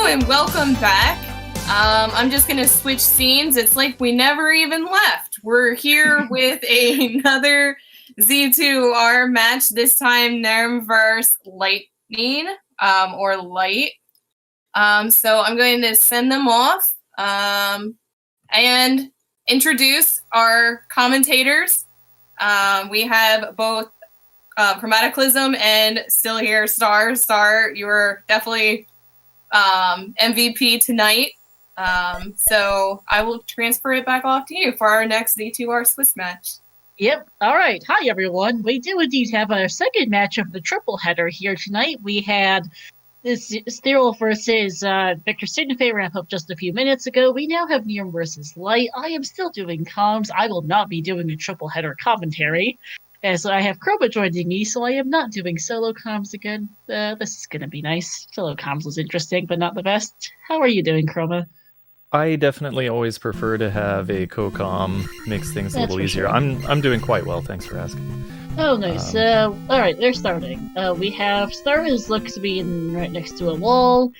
and welcome back. I'm just gonna switch scenes. It's like we never even left. We're here with another Z2R match. This time, neerm versus lightning, or light. So I'm going to send them off and introduce our commentators. We have both Chromaticalism and Still Here Star. Star, you're definitely MVP tonight. So I will transfer it back off to you for our next Z2R Swiss match. Yep. All right. Hi, everyone. We do indeed have our second match of the triple header here tonight. We had this Sterile versus Victor Signife wrap up just a few minutes ago. We now have neerm versus light. I am still doing comms. I will not be doing a triple header commentary, as I have Chroma joining me, so I am not doing solo comms again. This is going to be nice. Solo comms was interesting, but not the best. How are you doing, Chroma? I definitely always prefer to have a co-com, makes things a little easier. Sure. I'm doing quite well, thanks for asking. Oh, nice. Alright, they're starting. We have Starwiz looks to be right next to a wall,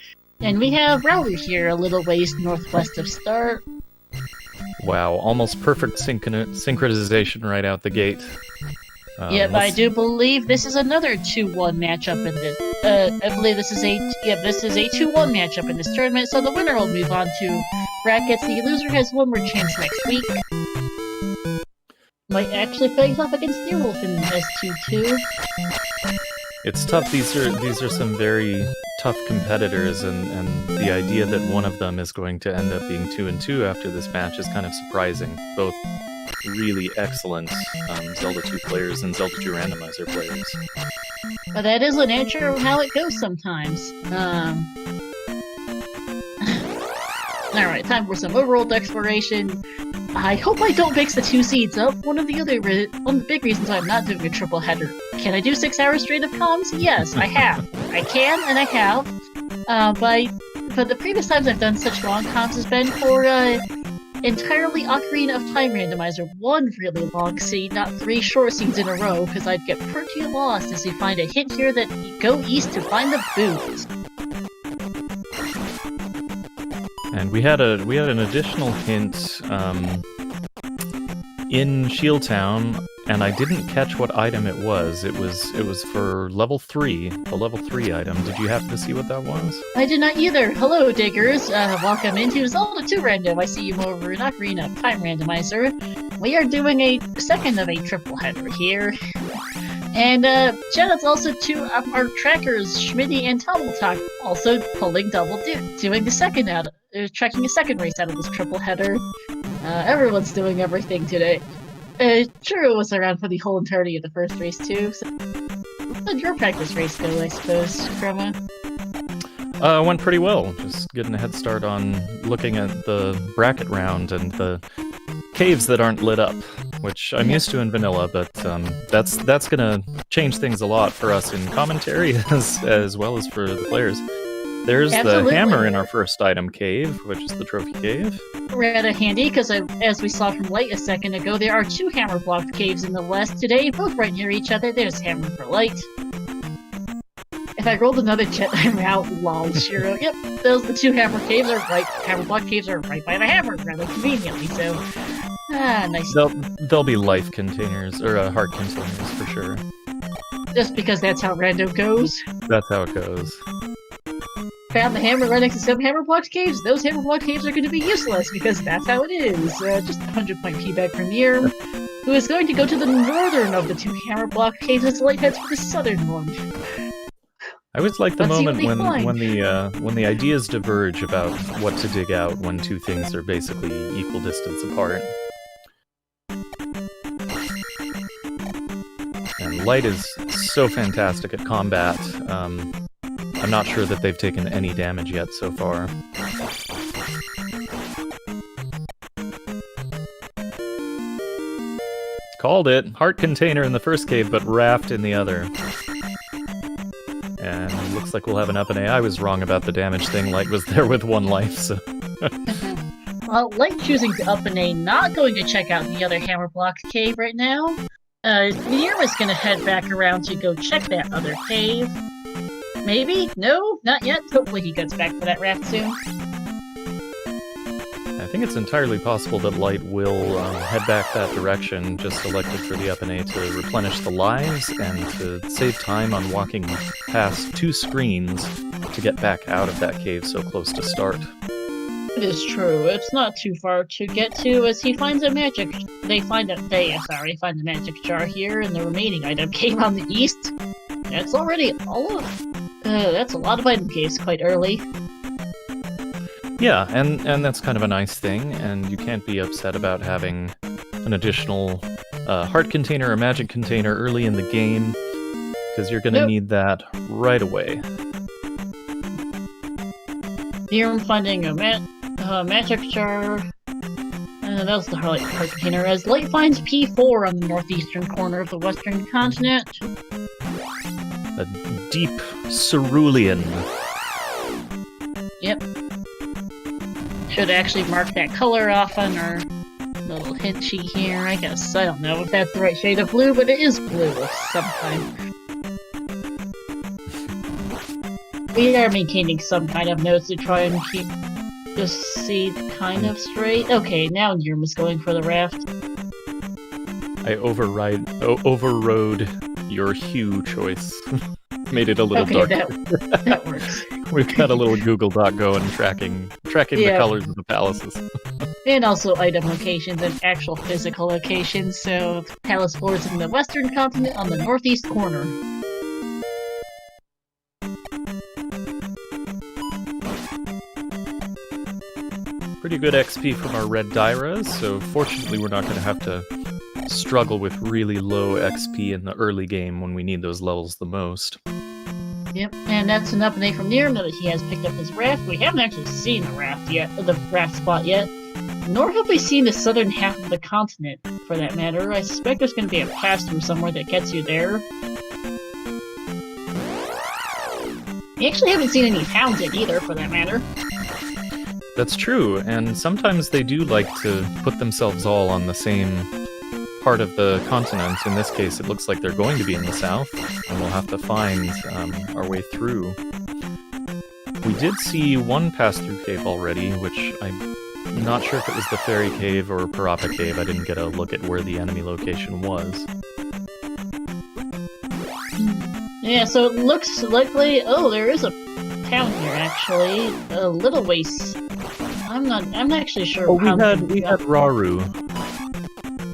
and we have Rowley here a little ways northwest of Star. Wow, almost perfect synchronization right out the gate. Yep, I do believe this is another 2-1 matchup in this. I believe this is a 2-1 matchup in this tournament, so the winner will move on to brackets. The loser has one more chance next week. Might actually face off against Steerwolf in S2-2. It's tough. These are some very tough competitors, and the idea that one of them is going to end up being 2-2 after this match is kind of surprising. Both really excellent Zelda 2 players and Zelda 2 Randomizer players. But that is the nature of how it goes sometimes. Alright, time for some overworld exploration. I hope I don't mix the two seeds up. One of the big reasons why I'm not doing a triple header. Can I do 6 hours straight of comms? Yes, I have. I can, and I have. But the previous times I've done such long comms has been for, entirely Ocarina of Time Randomizer. One really long seed, not 3 short seeds in a row, because I'd get pretty lost as you find a hint here that you go east to find the booze. And we had an additional hint in Shield Town, and I didn't catch what item it was. It was for level 3, the level 3 item. Did you happen to see what that was? I did not either. Hello, diggers. Welcome into Zelda 2 Random. I see you over in Ocarina of Time Randomizer. We are doing a second of a triple header here. And shoutouts also to our trackers, Schmitty and Tombletalk, also pulling double doing the second tracking a second race out of this triple header. Everyone's doing everything today. Churro was around for the whole entirety of the first race too. So how did your practice race go, I suppose, Chroma? Went pretty well. Just getting a head start on looking at the bracket round and the caves that aren't lit up, which I'm used to in vanilla, but that's gonna change things a lot for us in commentary as well as for the players. There's the hammer in our first item cave, which is the trophy cave. Rather handy, because as we saw from Light a second ago, there are 2 hammer blocked caves in the west today, both right near each other. There's hammer for Light. If I rolled another jet, I'm out. Lol, Shiro. Yep, the 2 hammer caves are right. Hammer block caves are right by the hammer, rather conveniently. So, nice. They'll be life containers or heart containers for sure. Just because that's how random goes. That's how it goes. Found the hammer right next to some hammer blocked caves. Those hammer blocked caves are going to be useless because that's how it is. Just 100-point feedback from neerm, who is going to go to the northern of the 2 hammer blocked caves as Light heads for the southern one. I always like the moment when the ideas diverge about what to dig out when 2 things are basically equal distance apart. And Light is so fantastic at combat. I'm not sure that they've taken any damage yet so far. Called it! Heart container in the first cave, but raft in the other. And it looks like we'll have an up and A. I was wrong about the damage thing. Light was there with 1 life, so... Well, Light choosing to up and A, not going to check out the other hammer block cave right now. neerm is going to head back around to go check that other cave. Maybe? No? Not yet? Hopefully he gets back to that raft soon. I think it's entirely possible that Light will head back that direction, just selected for the up and A to replenish the lives and to save time on walking past 2 screens to get back out of that cave so close to start. It is true. It's not too far to get to, as he finds a magic. They find the magic jar here, and the remaining item cave on the east. That's already that's a lot of item caves quite early. Yeah, and that's kind of a nice thing, and you can't be upset about having an additional heart container or magic container early in the game, because you're going to need that right away. Here I'm finding a magic jar. That was the heart container, as Light finds P4 on the northeastern corner of the western continent. A deep cerulean. Yep. Should actually mark that color off on our little hint sheet here, I guess. I don't know if that's the right shade of blue, but it is blue of some kind. We are maintaining some kind of notes to try and keep the seed kind of straight. Okay, now neerm is going for the raft. I overrode your hue choice. Made it a little darker. That works. We've got a little Google Doc going tracking the colors of the palaces. And also item locations and actual physical locations, so Palace 4 is in the western continent on the northeast corner. Pretty good XP from our red Dairas, so fortunately we're not going to have to struggle with really low XP in the early game when we need those levels the most. Yep, and that's an update from neerm that he has picked up his raft. We haven't actually seen the raft spot yet, nor have we seen the southern half of the continent, for that matter. I suspect there's going to be a pass-through somewhere that gets you there. We actually haven't seen any towns yet either, for that matter. That's true, and sometimes they do like to put themselves all on the same part of the continent. In this case, it looks like they're going to be in the south, and we'll have to find our way through. We did see one pass-through cave already, which I'm not sure if it was the Fairy Cave or Parappa Cave. I didn't get a look at where the enemy location was. Yeah, so it looks likely... Oh, there is a town here, actually. A little ways... I'm not actually sure. Oh, we had Rauru.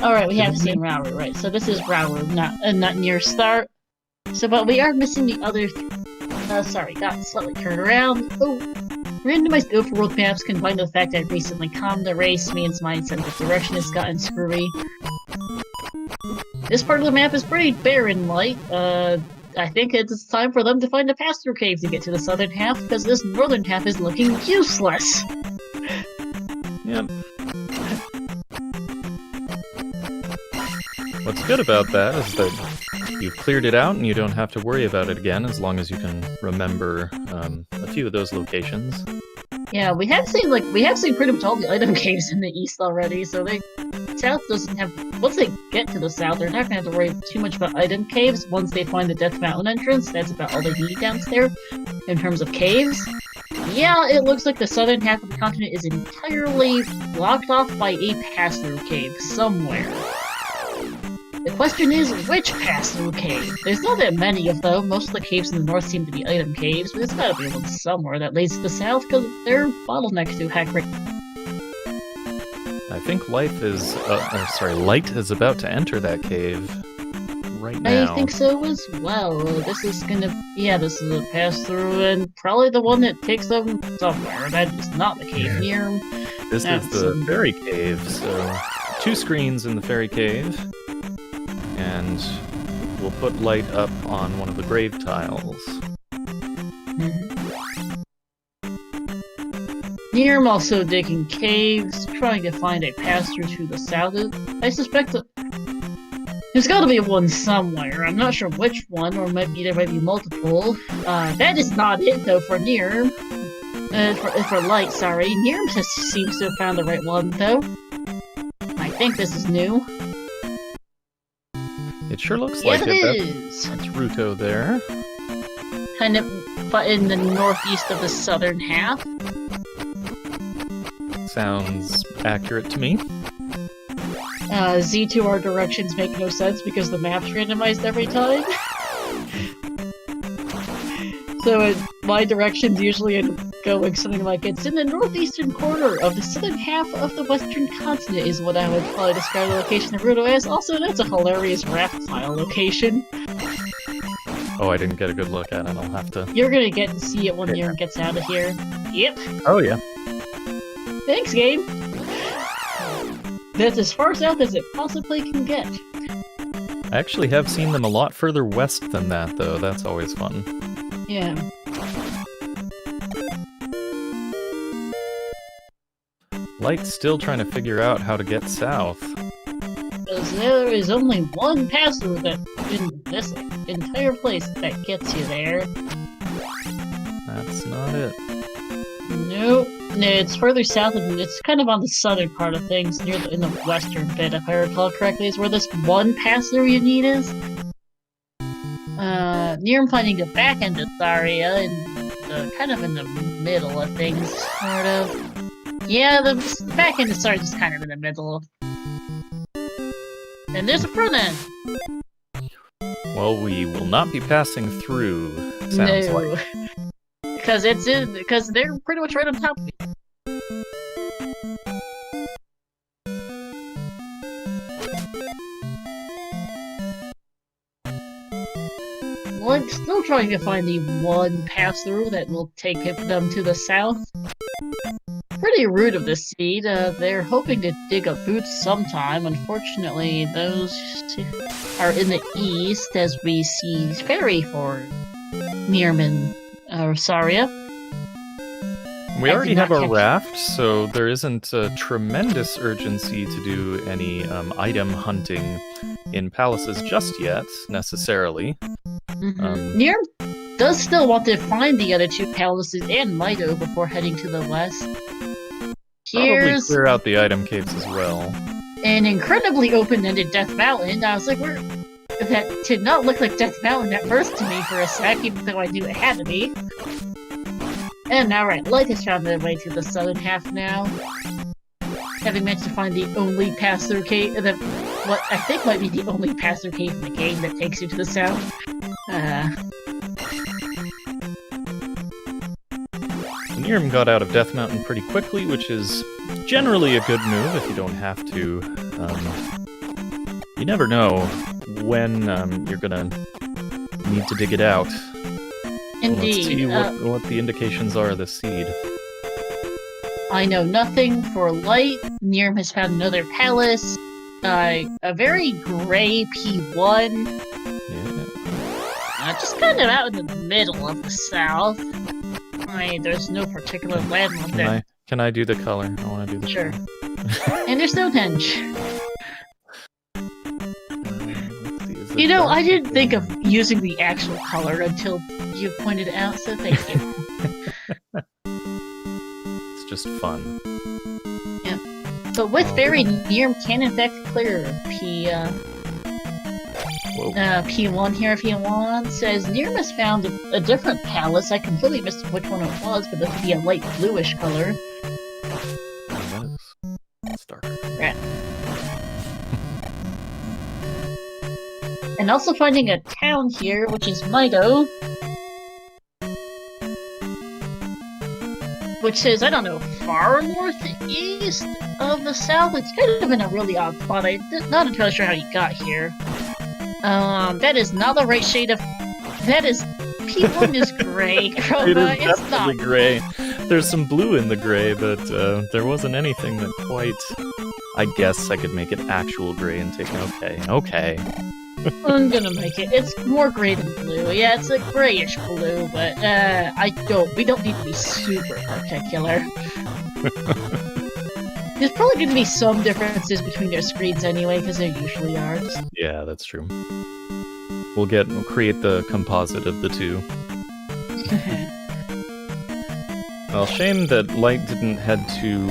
Alright, we have seen Rauru, right. So this is Rauru, not near start. So, but we are missing the other... sorry, got slightly turned around. Oh, randomized overworld maps combined with the fact that I recently calmed the race means my sense of direction has gotten screwy. This part of the map is pretty barren, Light. I think it's time for them to find a pass-through cave to get to the southern half, because this northern half is looking useless! Yep. What's good about that is that you've cleared it out and you don't have to worry about it again, as long as you can remember a few of those locations. Yeah, we have seen pretty much all the item caves in the east already, so south doesn't have... Once they get to the south, they're not going to have to worry too much about item caves. Once they find the Death Mountain entrance, that's about all they need down there in terms of caves. Yeah, it looks like the southern half of the continent is entirely blocked off by a pass-through cave somewhere. The question is, which pass-through cave? There's not that many of them. Most of the caves in the north seem to be item caves, but there's gotta be one somewhere that leads to the south, because they're bottlenecked to heck right. I think Light is about to enter that cave right now. I think so as well. This is a pass-through, and probably the one that takes them somewhere. That is not the cave neerm. This is the Fairy Cave, so 2 screens in the Fairy Cave. And we'll put Light up on one of the grave tiles. neerm also digging caves, trying to find a pass-through to the south. I suspect that there's gotta be one somewhere. I'm not sure which one, or there might be multiple. That is not it, though, for neerm. For Light, sorry. neerm seems to have found the right one, though. I think this is new. It sure looks like it. Yes, it is! That's Ruto there. kind of in the northeast of the southern half. Sounds accurate to me. Z2R directions make no sense because the map's randomized every time. So my directions usually end up going something like, it's in the northeastern corner of the southern half of the western continent is what I would probably describe the location of Rudo as. Also, that's a hilarious raft file location. Oh, I didn't get a good look at it. I'll have to... You're gonna get to see it when Neerm gets out of here. Yep. Oh, yeah. Thanks, game! That's as far south as it possibly can get. I actually have seen them a lot further west than that, though. That's always fun. Yeah. Light's still trying to figure out how to get south. Because there is only one pass-through that in this entire place that gets you there. That's not it. Nope. No, it's further south, and it's kind of on the southern part of things, in the western bit, if I recall correctly, is where this one pass-through you need is. Near finding the back end of Tharia, and kind of in the middle of things, sort of. Yeah, the back end of Tharia is kind of in the middle. And there's a front end! Well, we will not be passing through, sounds like. Because they're pretty much right on top of you. Well, I'm still trying to find the one pass-through that will take them to the south. Pretty rude of the seed. They're hoping to dig up boots sometime. Unfortunately, those are in the east, as we see ferry for Neerman. Saria. We already have a raft, so there isn't a tremendous urgency to do any item hunting in palaces just yet, necessarily. Neerm does still want to find the other two palaces and Mido before heading to the west. Probably clear out the item caves as well. An incredibly open-ended Death Mountain. I was like, that did not look like Death Mountain at first to me for a sec, even though I knew it had to be. And alright, Light has found their way to the southern half now. Having managed to find the only pass-through cave, what I think might be the only pass-through cave in the game that takes you to the south. Neerm got out of Death Mountain pretty quickly, which is generally a good move if you don't have to. You never know when you're gonna need to dig it out. Indeed. Let's see what the indications are of the seed. I know nothing for Light. Neerm has found another palace. A very gray P1. Yeah. Just kind of out in the middle of the south. There's no particular landmark there. Can I do the color? I want to do the color. Sure. And there's Stonehenge. You know, I didn't think of using the actual color until you pointed it out, so thank you. It's just fun. Yeah. But with Fairy, Neerm can in fact clear P1 here if you want. Says Neerm has found a different palace. I completely missed which one it was, but this would be a light bluish color. It's darker. Right. And also finding a town here, which is Mido. Which is, I don't know, far northeast of the south. It's kind of in a really odd spot. I'm not entirely sure how you got here. That is not the right shade of... That is... P1 is gray, Chroma. It's definitely not gray. There's some blue in the gray, but there wasn't anything that quite... I guess I could make it actual gray and take... Okay. I'm gonna make it. It's more gray than blue. Yeah, it's a grayish blue, but we don't need to be super particular. There's probably going to be some differences between their screens anyway, because there usually are. Yeah, that's true. We'll create the composite of the two. Well, shame that Light didn't head to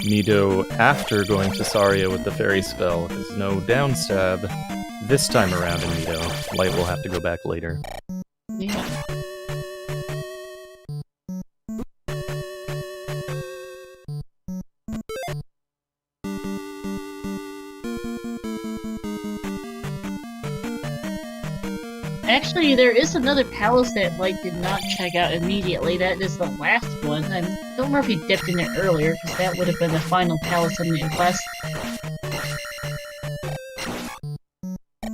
Mido after going to Saria with the fairy spell. There's no downstab this time around in Mido. Light will have to go back later. Yeah. Actually, there is another palace that Light did not check out immediately. That is the last one. I don't remember if he dipped in it earlier, because that would have been the final palace on the quest.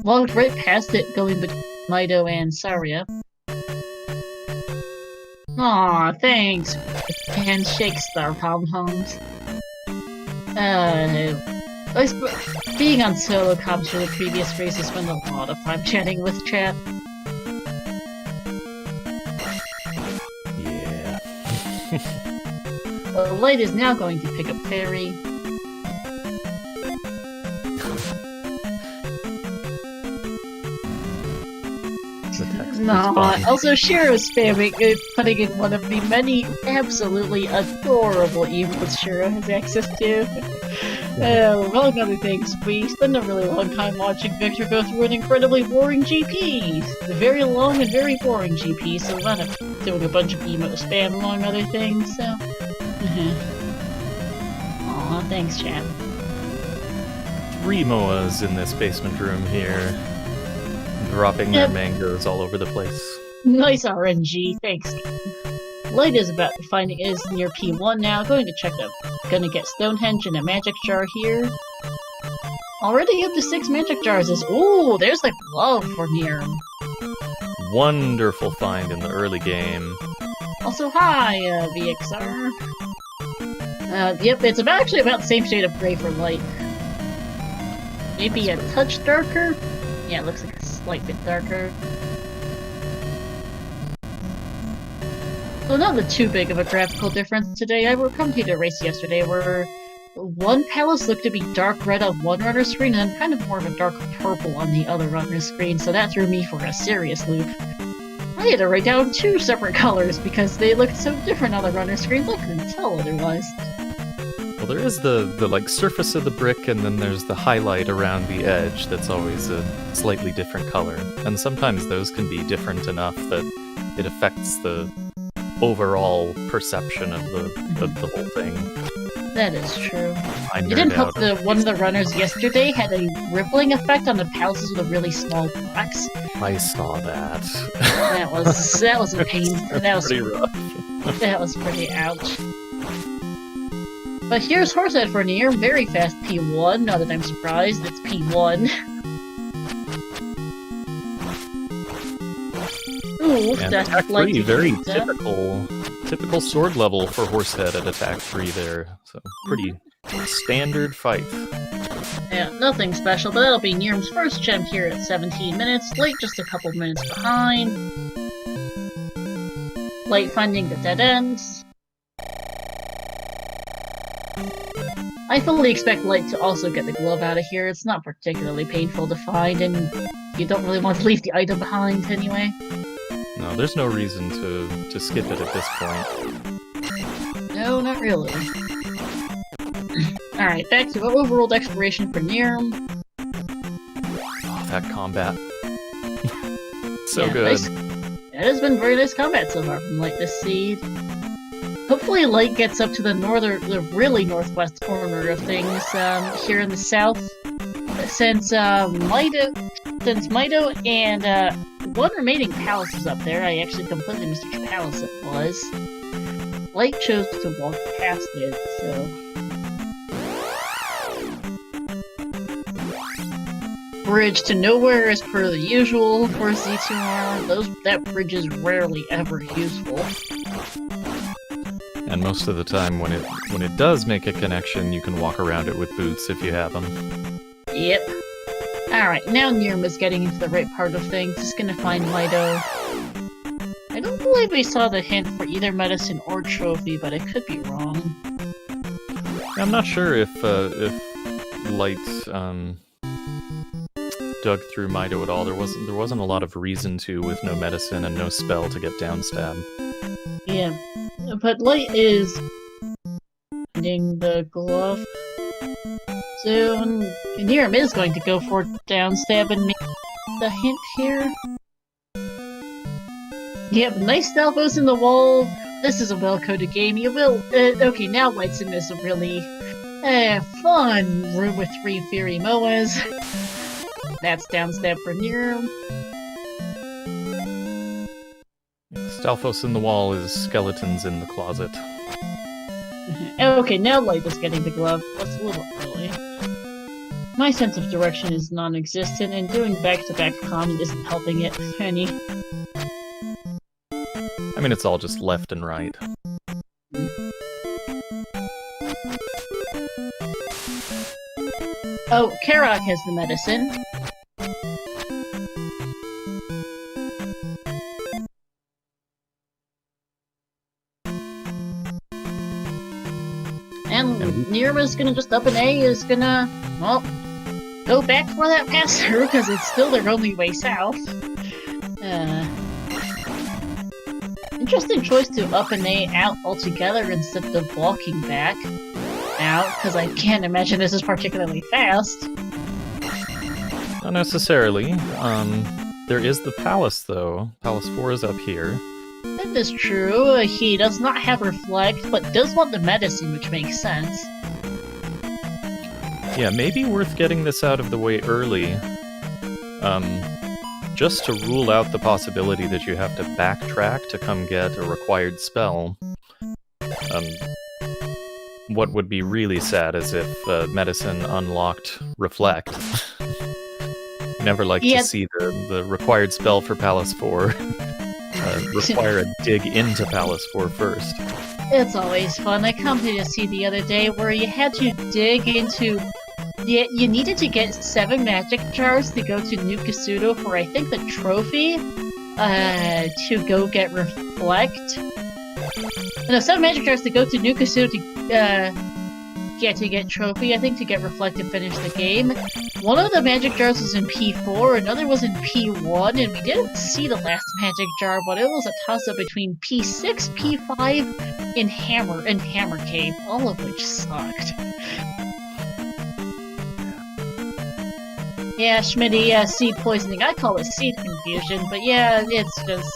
Walked right past it, going between Mido and Saria. Aw, thanks, handshake star pom-poms. Being on solo comps for the previous race has spent a lot of time chatting with chat. Yeah. Light is now going to pick up Fairy. No, also Shiro's spamming, putting in one of the many absolutely adorable emotes Shiro has access to. Among other things, we spend a really long time watching Victor go through an incredibly boring GP. A very long and very boring GP, so we're not doing a bunch of emote spam among other things, so... Aw, thanks, chat. 3 Moas in this basement room here. Dropping their mangoes all over the place. Nice RNG, thanks. Light is about to find it is near P1 now, going to check out. Gonna get Stonehenge and a magic jar here. Already up to 6 magic jars is— ooh, there's the glove for neerm. Wonderful find in the early game. Also, hi, VXR. Yep, it's actually about the same shade of gray for Light. Maybe a touch darker? Yeah, it looks like a slight bit darker. So not too big of a graphical difference today. I commentated a race yesterday where one palace looked to be dark red on one runner screen and then kind of more of a dark purple on the other runner screen, so that threw me for a serious loop. I had to write down 2 separate colors because they looked so different on the runner screens I couldn't tell otherwise. Well, there is the like surface of the brick, and then there's the highlight around the edge that's always a slightly different color. And sometimes those can be different enough that it affects the overall perception of the whole thing. That is true. It didn't help one of the runners yesterday had a rippling effect on the palaces with a really small box. I saw that. That was a pain. That was pretty rough. That was pretty ouch. But here's Horsehead for neerm, very fast P1, not that I'm surprised, it's P1. Ooh, and that's attack like 3, very typical sword level for Horsehead at attack 3 there. So pretty standard fight. Yeah, nothing special, but that'll be neerm's first gem here at 17 minutes, Light just a couple minutes behind. Light finding the dead ends. I fully expect Light to also get the glove out of here. It's not particularly painful to find, and you don't really want to leave the item behind anyway. No, there's no reason to skip it at this point. No, not really. Alright, back to overworld exploration for neerm. Oh, that combat. So yeah, good. Nice. It has been very nice combat so far from Light this seed. Hopefully Light gets up to the really northwest corner of things here in the south. Since Mido and one remaining palace is up there, I actually completely missed which palace it was. Light chose to walk past it, so... Bridge to nowhere as per the usual for Z2R. That bridge is rarely ever useful. And most of the time when it does make a connection, you can walk around it with boots if you have them. Yep. Alright, now neerm is getting into the right part of things. Just gonna find Mido. I don't believe we saw the hint for either medicine or trophy, but I could be wrong. I'm not sure if Light dug through Mido at all. There wasn't a lot of reason to with no medicine and no spell to get downstab. Yeah. But Light is finding the glove. So neerm is going to go for downstab and make the hint here. Yep, nice elbows in the wall. This is a well-coded game. You will. Okay, now Light's in this really fun room with 3 Fury Moas. That's downstab for neerm. Stalfos in the wall is skeletons in the closet. Okay, now Light is getting the glove. That's a little early. My sense of direction is non-existent, and doing back-to-back common isn't helping it any. I mean, it's all just left and right. Oh, Karok has the medicine. And neerm's gonna just up an A, is gonna, well, go back for that pass-through, because it's still their only way south. Interesting choice to up an A out altogether instead of walking back out, because I can't imagine this is particularly fast. Not necessarily. There is the palace, though. Palace 4 is up here. That is true. He does not have Reflect, but does want the medicine, which makes sense. Yeah, maybe worth getting this out of the way early. Just to rule out the possibility that you have to backtrack to come get a required spell. What would be really sad is if medicine unlocked Reflect. Never like to see the required spell for Palace 4 require a dig into Palace 4 first. It's always fun. I completed a seed the other day where you had to dig into... You needed to get 7 magic jars to go to New Kasuto for, I think, the trophy, to go get Reflect. No, 7 magic jars to go to New Kasuto to get trophy, I think, to get Reflect and finish the game. One of the magic jars was in P4, another was in P1, and we didn't see the last magic jar, but it was a toss-up between P6, P5, and Hammer Cave, all of which sucked. Yeah, Schmitty, seed poisoning. I call it seed confusion, but yeah, it's just...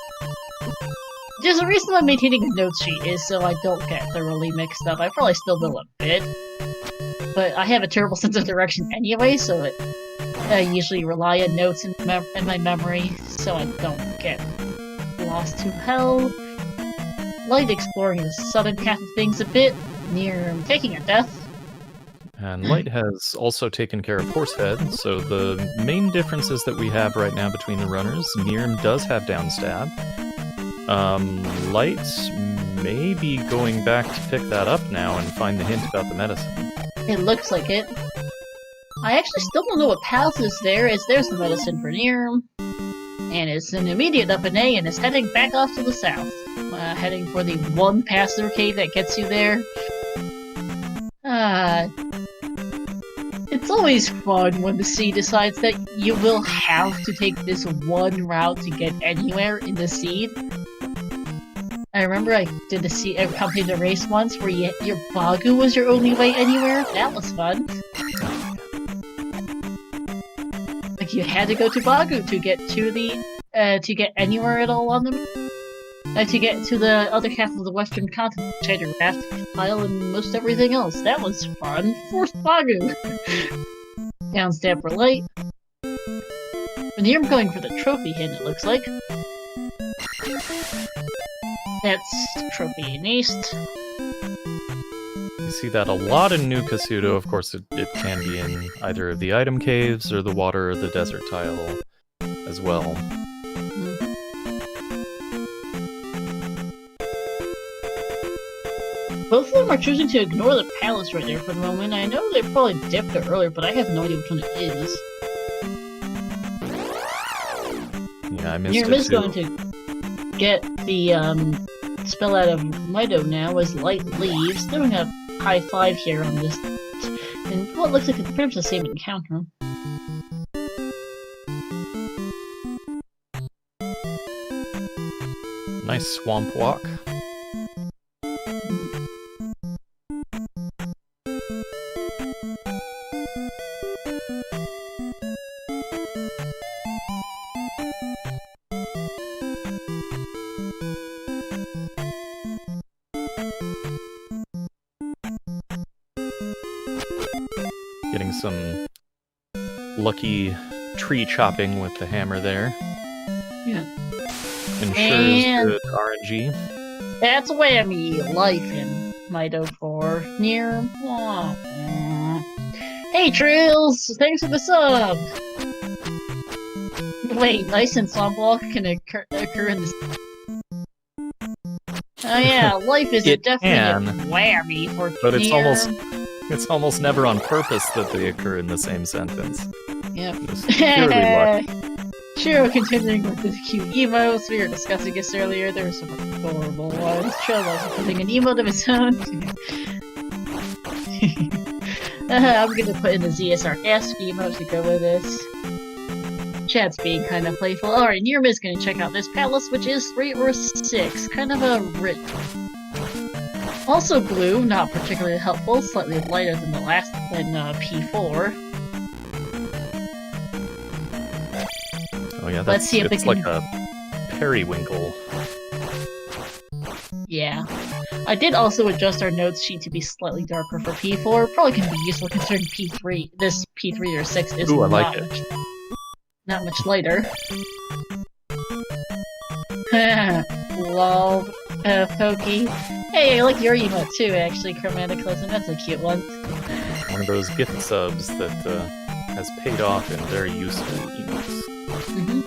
There's a reason I'm maintaining a note sheet is so I don't get thoroughly mixed up. I probably still will a bit, but I have a terrible sense of direction anyway, so I usually rely on notes in my memory, so I don't get lost to hell. Light exploring the southern half of things a bit, near taking a death. And Light has also taken care of Horsehead, so the main differences that we have right now between the runners, neerm does have downstab. Light may be going back to pick that up now and find the hint about the medicine. It looks like it. I actually still don't know what palace is there, as there's the medicine for neerm. And it's an immediate up and A, and it's heading back off to the south. Heading for the one pass-through cave that gets you there. It's always fun when the sea decides that you will have to take this one route to get anywhere in the seed. I remember I did I completed a race once where your Bagu was your only way anywhere. That was fun. Like you had to go to Bagu to get to the to get anywhere at all on the to get to the other half of the western continent, Trader Raft, Pile, and most everything else. That was fun. Forced Bagu! Downstab for Light. And here I'm going for the trophy hint, it looks like. That's trophy in east. You see that a lot in New Kasuto. Of course, it can be in either of the item caves or the water or the desert tile as well. Both of them are choosing to ignore the palace right there for the moment. I know they probably dipped there earlier, but I have no idea which one it is. Yeah, I missed it neerm is too. going to get the spell out of Mido now as Light leaves, doing a high 5 here on this, and what looks like it's pretty much the same encounter. Nice swamp walk. some lucky tree chopping with the hammer there. Yeah. Ensures And- good RNG. That's whammy. Life in Mido 4. Near. Hey, Trills! Thanks for the sub! Wait, Ice and Sunblock can occur in this. Oh yeah, life is a It definite can, whammy for but it's Neer. it's almost never on purpose that they occur in the same sentence. Yep. Just purely luck. Sure, continuing with the cute emotes, we were discussing this earlier, there were some adorable ones. Trill was putting an emote of his own. I'm gonna put in the ZSR ask emote to go with this. Chat's being kind of playful. Alright, Neerm is gonna check out this palace, which is 3 or 6. Kind of a rich. Also blue, not particularly helpful, slightly lighter than the last than P4. Oh yeah, Let's see if it's they can- like a periwinkle. Yeah. I did also adjust our notes sheet to be slightly darker for P4. Probably can be useful considering P3, this P3 or 6 is Ooh, I not, like it. not much lighter. Lol, Pokey. Hey, I like your emote too, actually, Chromaticalism. That's a cute one. One of those gift subs that has paid off in very useful emotes. Mm-hmm.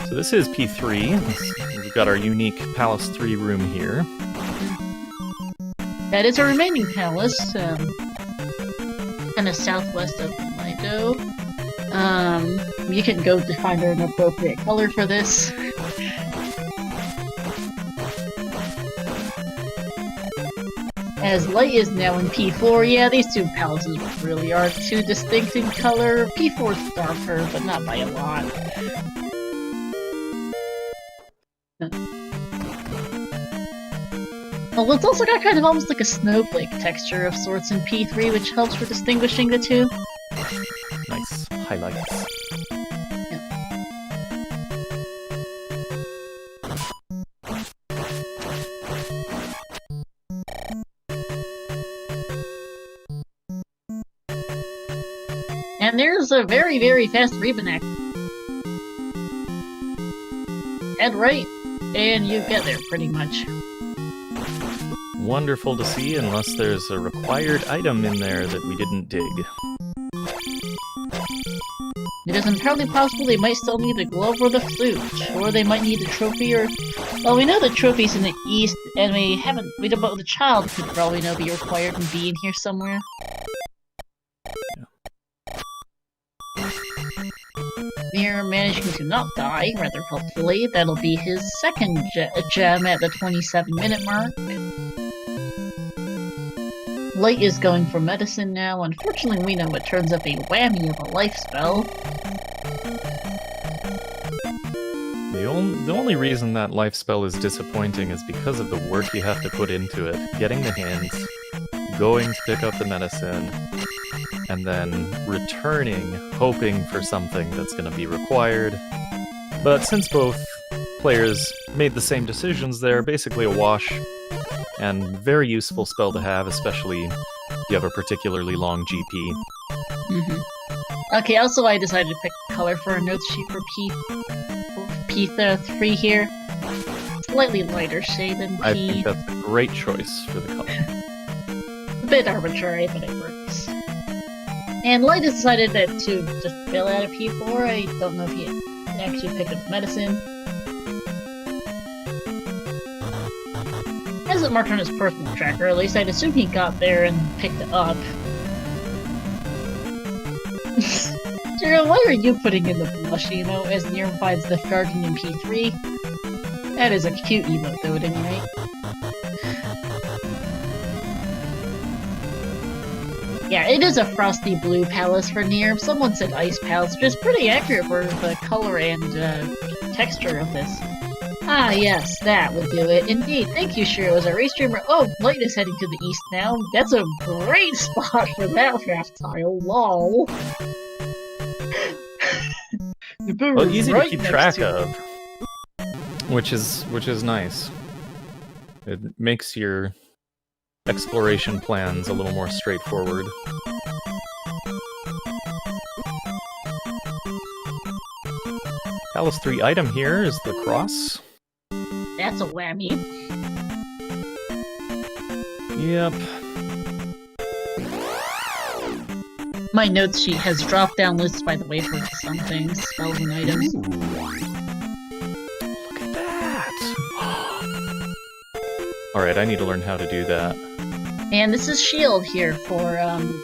So this is P3. We've got our unique Palace 3 room here. That is our remaining palace, kind of southwest of Mido. You can go to find an appropriate color for this. As light is now in P4, yeah, these two palaces really are too distinct in color. P4 is darker, but not by a lot. Well, it's also got kind of almost like a snowflake texture of sorts in P3, which helps for distinguishing the two. Nice highlights. And there's a very, very fast Rebanak. Head right, and you get there pretty much. Wonderful to see, unless there's a required item in there that we didn't dig. It is entirely possible they might still need the glove or the flute, or they might need a trophy or... Well, we know the trophy's in the east, and we don't know the child could probably now be required and be in here somewhere. We're managing to not die, rather helpfully. That'll be his second gem at the 27-minute mark. Light is going for medicine now. Unfortunately, we know it turns up a whammy of a life spell. The only reason that life spell is disappointing is because of the work you have to put into it. Getting the hints, going to pick up the medicine, and then returning, hoping for something that's going to be required. But since both players made the same decisions, they're basically a wash, and very useful spell to have, especially if you have a particularly long GP. Okay, also I decided to pick color for a notes sheet for P3 here. Slightly lighter shade than P. I think that's a great choice for the color. A bit arbitrary, but it works. And Light has decided that to just fill out a P4. I don't know if he actually picked up medicine. Hasn't marked on his personal tracker, at least I'd assume he got there and picked it up. Jiro, why are you putting in the blush emote as Neerm finds the garden in P3? That is a cute emote though, at any rate. Yeah, it is a frosty blue palace for Neerm. Someone said ice palace, which is pretty accurate for the color and texture of this. Ah, yes, that would do it. Indeed. Thank you, Shiro, as a race streamer. Oh, Light is heading to the east now. That's a great spot for that half tile. Lol. Well, easy Right to keep next track to- of, which is nice. It makes your exploration plans a little more straightforward. Palace 3 item here is the cross. That's a whammy. Yep. My notes sheet has drop-down lists, by the way, for some things, spells and items. Ooh. Look at that! Alright, I need to learn how to do that. And this is shield here for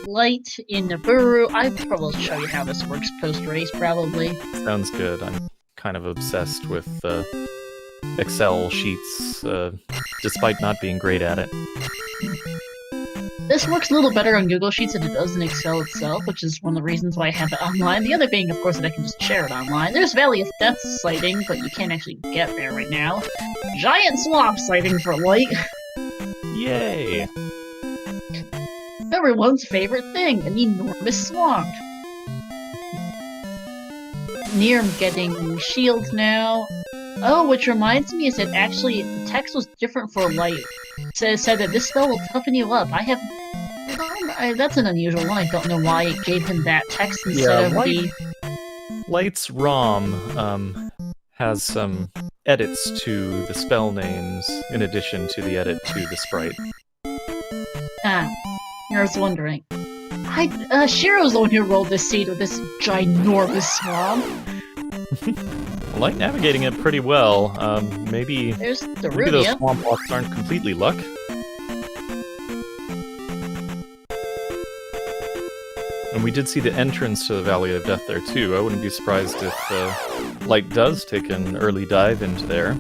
light in Naburu. I probably show you how this works post-race, probably. Sounds good. I'm kind of obsessed with Excel sheets, despite not being great at it. This works a little better on Google Sheets than it does in Excel itself, which is one of the reasons why I have it online. The other being, of course, that I can just share it online. There's Valley of Death sighting, but you can't actually get there right now. Giant Swamp sighting for light. Yay! Everyone's favorite thing, an enormous swamp. Neerm getting shield now. Oh, which reminds me is that actually the text was different for light. It said that this spell will toughen you up. That's an unusual one. I don't know why it gave him that text instead of the... Light's ROM has some edits to the spell names in addition to the edit to the sprite. I was wondering. Shiro's the one who rolled this seed with this ginormous swamp. Light navigating it pretty well. Maybe There's the maybe those Rudia. swamp walks aren't completely luck. And we did see the entrance to the Valley of Death there too. I wouldn't be surprised if Light does take an early dive into there.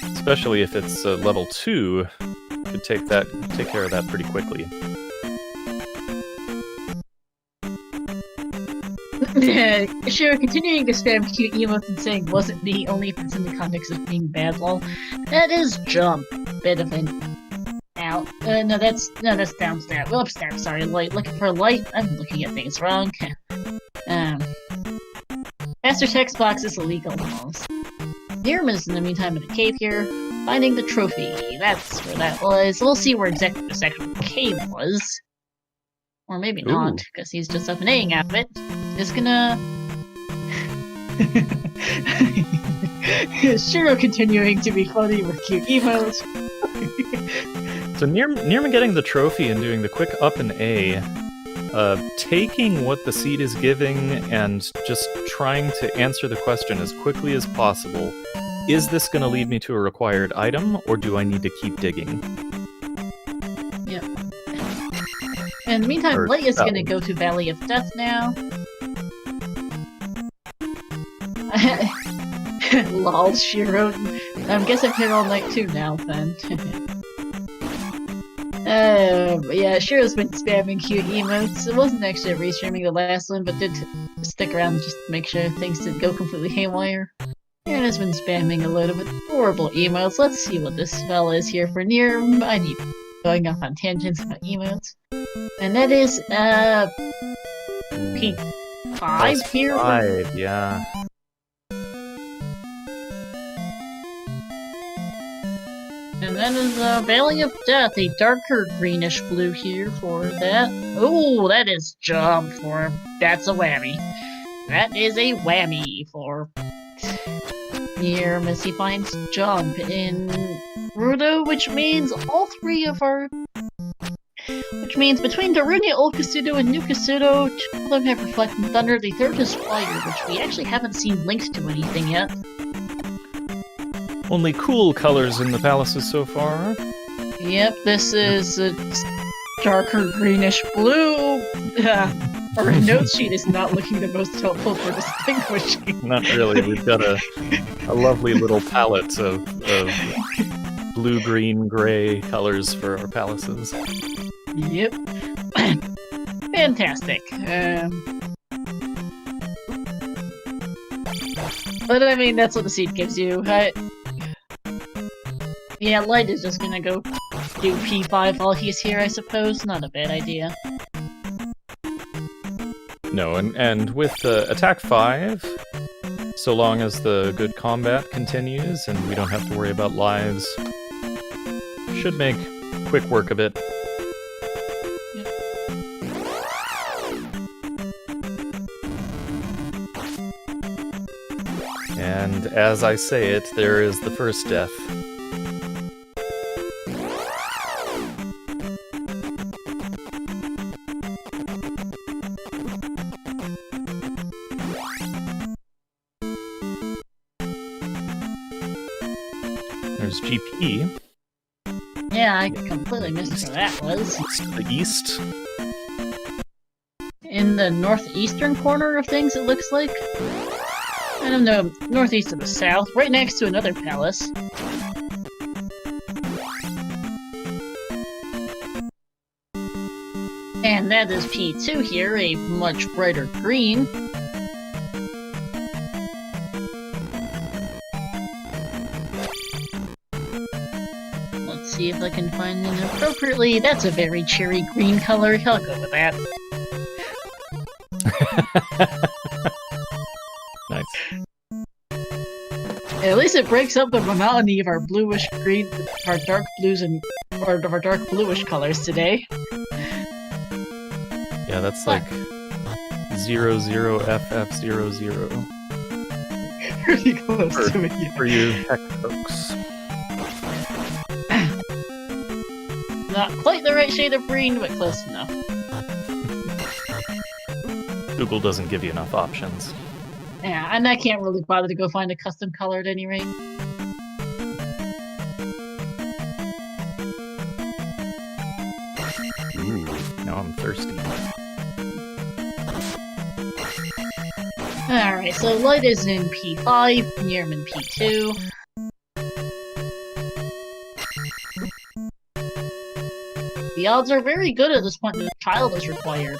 Especially if it's level 2, could take care of that pretty quickly. Shiro continuing to spam cute emotes and saying wasn't me, only if it's in the context of being bad lol. That is jump. Bit of an out. No, that's downstairs. Well, upstairs, sorry. Light. Looking for light. I'm looking at things wrong. Master text box is illegal almost. Neerm is in the meantime in a cave here, finding the trophy. That's where that was. We'll see where exactly this actual cave was. Or maybe not, because he's just up and A-ing out of it. Just gonna... Shiro continuing to be funny with cute emotes. So Neerman getting the trophy and doing the quick up and A, taking what the seed is giving and just trying to answer the question as quickly as possible. Is this going to lead me to a required item, or do I need to keep digging? Yeah. In the meantime, Light is going to go to Valley of Death now. Lol, Shiro. I guess I've hit all night too now, then. Yeah, Shiro's been spamming cute emotes. It wasn't actually restreaming the last one, but did stick around just to make sure things didn't go completely haywire. And has been spamming a load of adorable emotes. Let's see what this fella is here for neerm. I need going off on tangents about emotes. And that is, P5 here? 5, yeah. And that is Valley of Death, a darker greenish blue here for that. Oh, that is jump for... That's a whammy. That is a whammy for... Neerm as he finds jump in Rudo, which means all three of our... Which means between Darunia, Old Kasudo, and New Kasudo, two of them have Reflecting Thunder, the third is Fire, which we actually haven't seen linked to anything yet. Only cool colors in the palaces so far. Yep, this is a darker greenish blue. Our note sheet is not looking the most helpful for distinguishing. Not really. We've got a lovely little palette of blue, green, gray colors for our palaces. Yep. Fantastic. But I mean, that's what the seed gives you. Yeah, Light is just gonna go do P5 while he's here, I suppose. Not a bad idea. No, and with attack 5, so long as the good combat continues and we don't have to worry about lives, should make quick work of it. And as I say it, there is the first death. There's GP. Yeah, I completely missed where that was. It's to the east. In the northeastern corner of things, it looks like. I don't know, northeast of the south, right next to another palace. And that is P2 here, a much brighter green. Let's see if I can find it appropriately. That's a very cheery green color. I'll go with that. Nice. At least it breaks up the monotony of our bluish green, our dark blues or our dark bluish colors today. Yeah, that's like 00FF00 Pretty close to it. Yeah. for you tech folks. Not quite the right shade of green, but close enough. Google doesn't give you enough options. Yeah, and I can't really bother to go find a custom color at any rate. Ooh, now I'm thirsty. Alright, so light is in P5, neerm in P2. The odds are very good at this point that a child is required.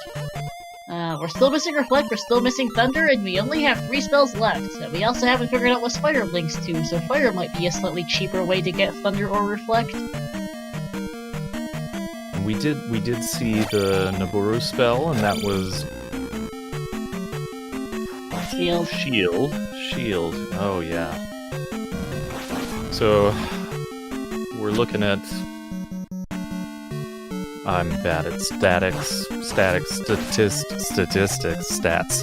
We're still missing Reflect, we're still missing Thunder, and we only have 3 spells left. We also haven't figured out what Fire links to, so Fire might be a slightly cheaper way to get Thunder or Reflect. We did see the Naburu spell, and that was Shield. Shield. Oh yeah. So we're looking at. I'm bad at statistics, stats.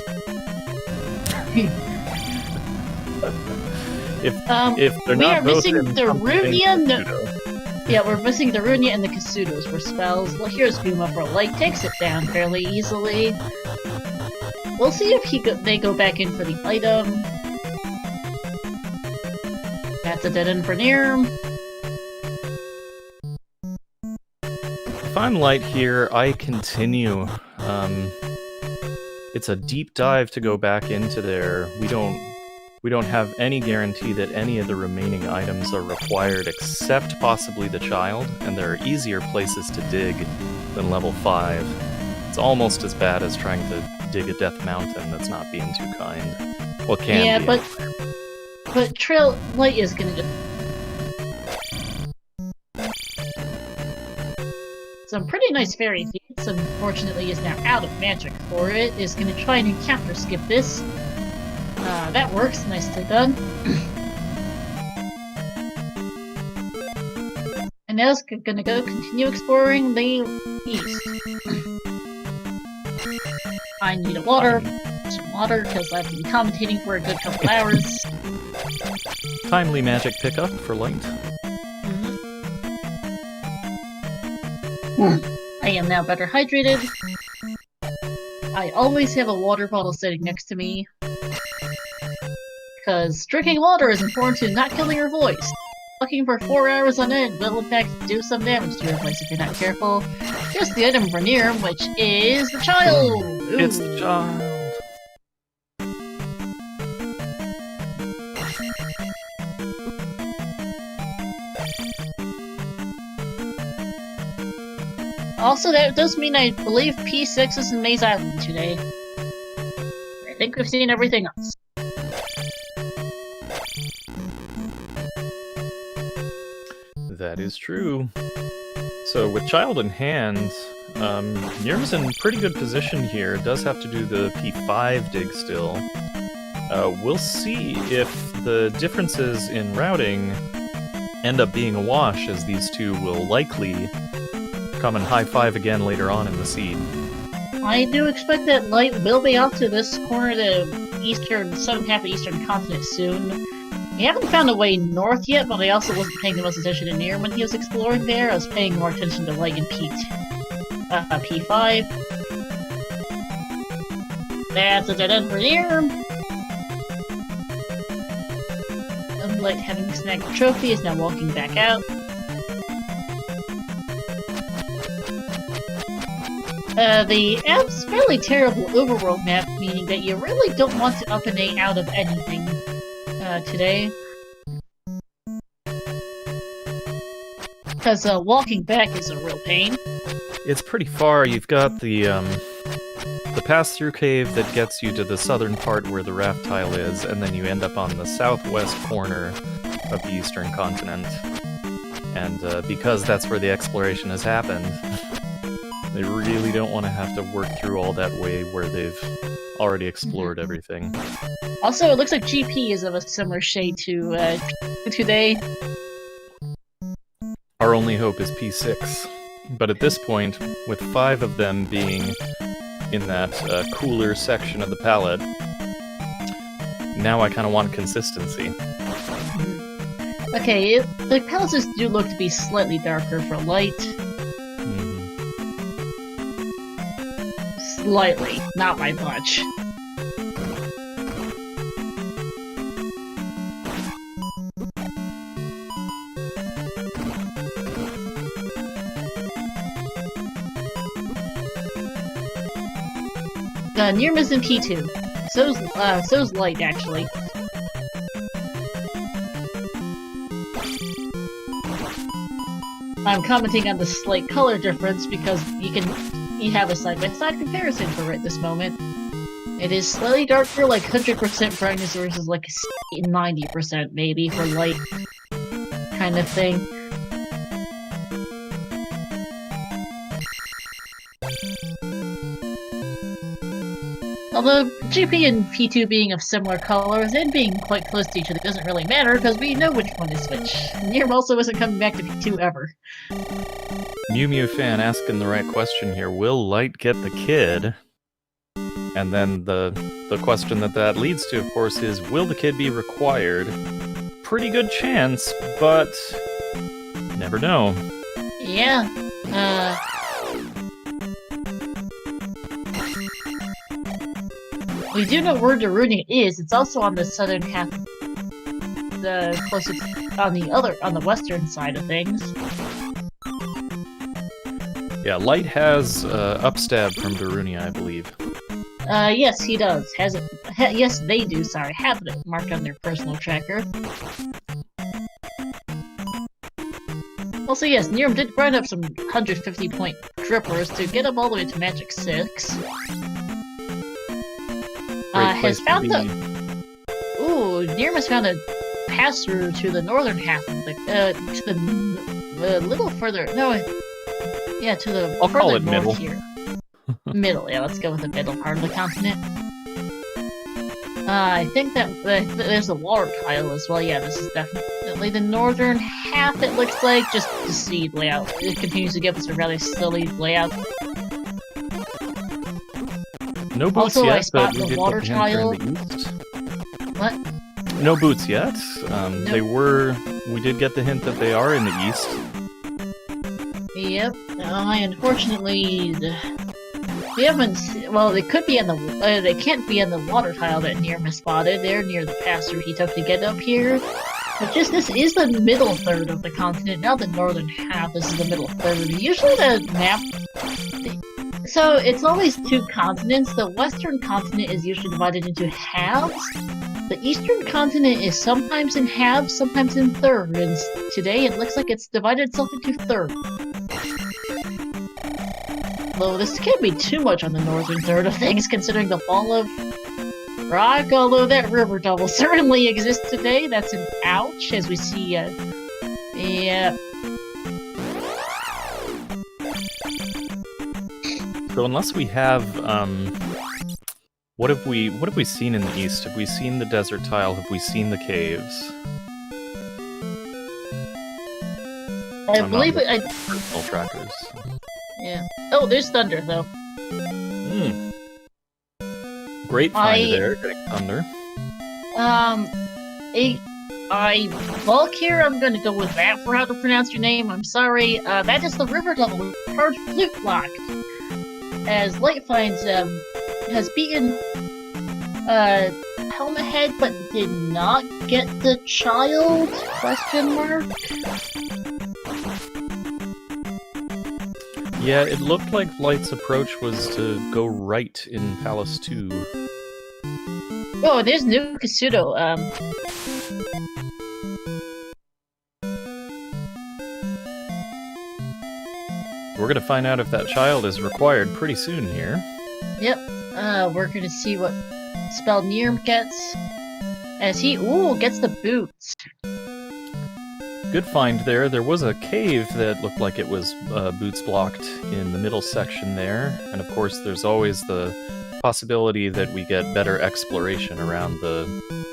if they're we not are both missing in the something Runia. Pseudo. Yeah, we're missing the Runia and the Kasudos for spells. Well, here's Guma for Light, takes it down fairly easily. We'll see if they go back in for the item. That's a dead end for neerm. If I'm light here, I continue. It's a deep dive to go back into there. We don't have any guarantee that any of the remaining items are required except possibly the child, and there are easier places to dig than level 5. It's almost as bad as trying to dig a death mountain that's not being too kind. Well, can Yeah, be. but Trail Light is gonna just... Some pretty nice fairy feats, unfortunately is now out of magic for it, is gonna try and encounter skip this. That works, nicely done. And now it's gonna go continue exploring the east. I need a water, some water, because I've been commentating for a good couple hours. Timely magic pickup for light. I am now better hydrated. I always have a water bottle sitting next to me. Because drinking water is important to not killing your voice. Talking for 4 hours on end will in fact do some damage to your voice if you're not careful. Here's the item for neerm, which is the child! Ooh. It's the child. Also, that does mean I believe P6 is in Maze Island today. I think we've seen everything else. That is true. So with child in hand, neerm's in pretty good position here. Does have to do the P5 dig still. We'll see if the differences in routing end up being a wash, as these two will likely come and high-five again later on in the seed. I do expect that Light will be off to this corner of the southern half of the eastern continent soon. We haven't found a way north yet, but I also wasn't paying the most attention to neerm when he was exploring there. I was paying more attention to Light and P5. That's a dead end for neerm. Light, having snagged the trophy, is now walking back out. The app's fairly terrible overworld map, meaning that you really don't want to up and A out of anything today. Because walking back is a real pain. It's pretty far. You've got the pass-through cave that gets you to the southern part where the raft tile is, and then you end up on the southwest corner of the eastern continent. And because that's where the exploration has happened, they really don't want to have to work through all that way where they've already explored everything. Also, it looks like GP is of a similar shade to today. Our only hope is P6. But at this point, with 5 of them being in that cooler section of the palette, now I kind of want consistency. Okay, the palaces do look to be slightly darker for Light. Slightly, not by much. Neerm is in P2. So's Light, actually. I'm commenting on the slight color difference because you have a side-by-side comparison for it at this moment. It is slightly darker, like 100% brightness versus like 90% maybe for Light kind of thing. Although GP and P2 being of similar colors and being quite close to each other doesn't really matter because we know which one is which. Neerm also isn't coming back to P2 ever. Mew Mew fan asking the right question here. Will Light get the kid? And then the question that leads to, of course, is will the kid be required? Pretty good chance, but never know. Yeah. We do know where Darunia is. It's also on the southern half, the closest on the western side of things. Yeah, Light has upstab from Darunia, I believe. Yes, he does. Yes, they do. Sorry, have it marked on their personal tracker. Also, yes, Neerm did grind up some 150-point drippers to get up all the way to Magic 6. Neerm has found a pass-through to the northern half of the, to the little further, no, yeah, to the I'll further call it north middle. Here. Middle, yeah, let's go with the middle part of the continent. I think that there's a water tile as well. Yeah, this is definitely the northern half, it looks like, just to see layout. It continues to give us a rather silly layout. No boots Also, yet, I spot but we the did water get the hint tile. in the east. What? No boots yet. Nope. We did get the hint that they are in the east. Yep. Unfortunately, we haven't. Well, they could be in the. They can't be in the water tile that Neerm has spotted. They're near the pass-through he took to get up here. But this is the middle third of the continent, not the northern half. This is the middle third. Usually the map. So it's always two continents. The western continent is usually divided into halves. The eastern continent is sometimes in halves, sometimes in thirds. And today it looks like it's divided itself into thirds. Though this can't be too much on the northern third of things, considering the fall of rock. Although that river double certainly exists today. That's an ouch, as we see. Yeah. So unless we have, what have we seen in the east? Have we seen the desert tile? Have we seen the caves? I believe it. Personal trackers. Yeah. Oh, there's thunder though. Great find there, getting thunder. Volk I'm gonna go with that for how to pronounce your name. I'm sorry. That is the River Devil charged flute block. As Light finds has beaten Helmet Head but did not get the child? Question mark? Yeah, it looked like Light's approach was to go right in Palace 2. Oh, there's new Kasudo. We're gonna find out if that child is required pretty soon here. Yep. We're gonna see what spell neerm gets. As he, gets the boots. Good find there. There was a cave that looked like it was boots blocked in the middle section there. And of course, there's always the possibility that we get better exploration around the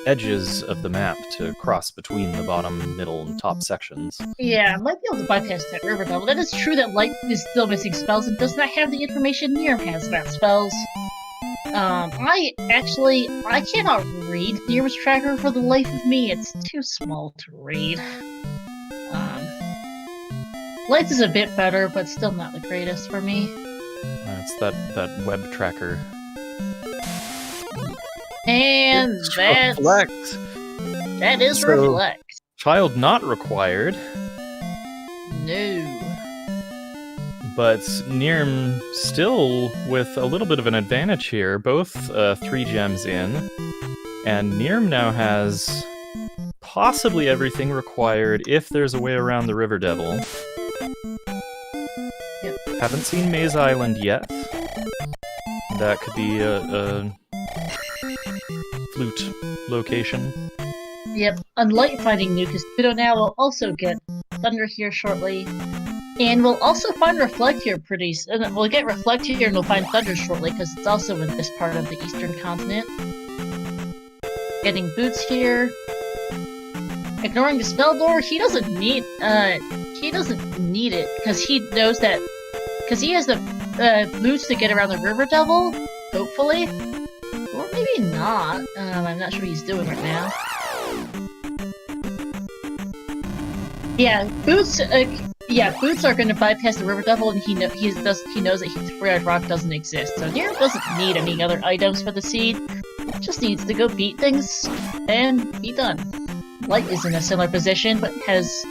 edges of the map to cross between the bottom, middle, and top sections. Yeah, I might be able to bypass that river devil. That is true that Light is still missing spells and does not have the information neerm has about spells. I cannot read neerm's tracker for the life of me. It's too small to read. Lights is a bit better, but still not the greatest for me. That's that web tracker. And that's... Reflect! That is So, Reflect. Child not required, No. but neerm still with a little bit of an advantage here. Both 3 gems in, and neerm now has possibly everything required if there's a way around the River Devil. Yep. Haven't seen Maze Island yet. That could be a flute location. Yep. On Light finding new Kasudo now, we'll also get Thunder here shortly. And we'll also find Reflect here pretty soon. We'll get Reflect here and we'll find Thunder shortly, because it's also in this part of the Eastern Continent. Getting Boots here. Ignoring the spell door, he doesn't need it, because he knows that, because he has the boots to get around the River Devil, hopefully. Or maybe not. I'm not sure what he's doing right now. Yeah, Boots are going to bypass the River Devil, and he knows that Free-Eyed Rock doesn't exist, so neerm doesn't need any other items for the seed. Just needs to go beat things and be done. Light is in a similar position, but has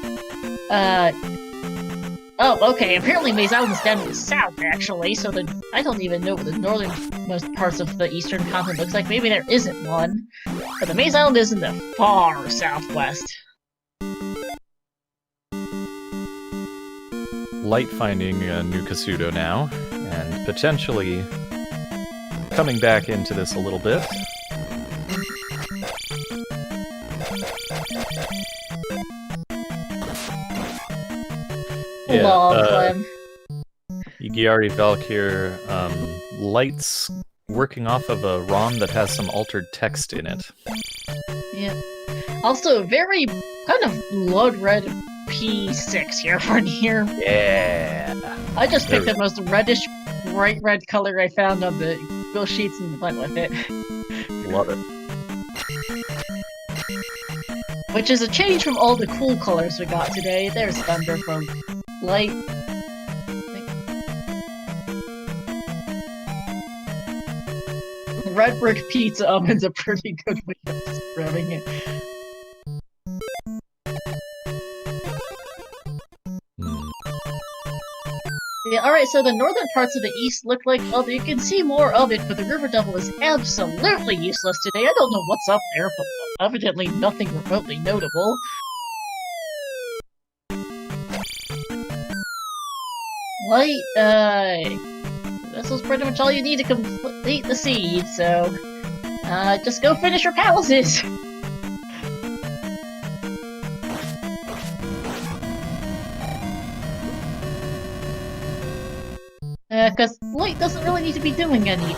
oh, okay, apparently Maze Island is down to the south, actually, so I don't even know what the northernmost parts of the Eastern Continent looks like. Maybe there isn't one, but the Maze Island is in the far southwest. Light finding new Kasudo now, and potentially coming back into this a little bit. Yeah, Yigiari Valkyr, Light's working off of a ROM that has some altered text in it. Yeah. Also, very kind of blood red P6 here for neerm. Yeah. I just picked the most reddish, bright red color I found on the Google Sheets and went with it. Love it. Which is a change from all the cool colors we got today. There's Thunder from Light. Red brick pizza oven's a pretty good way of describing it. Yeah, alright, so the northern parts of the east look like, well, you can see more of it, but the River Devil is absolutely useless today. I don't know what's up there, but evidently nothing remotely notable. Light, this was pretty much all you need to complete the seed, so, just go finish your palaces! Because Light doesn't really need to be doing any.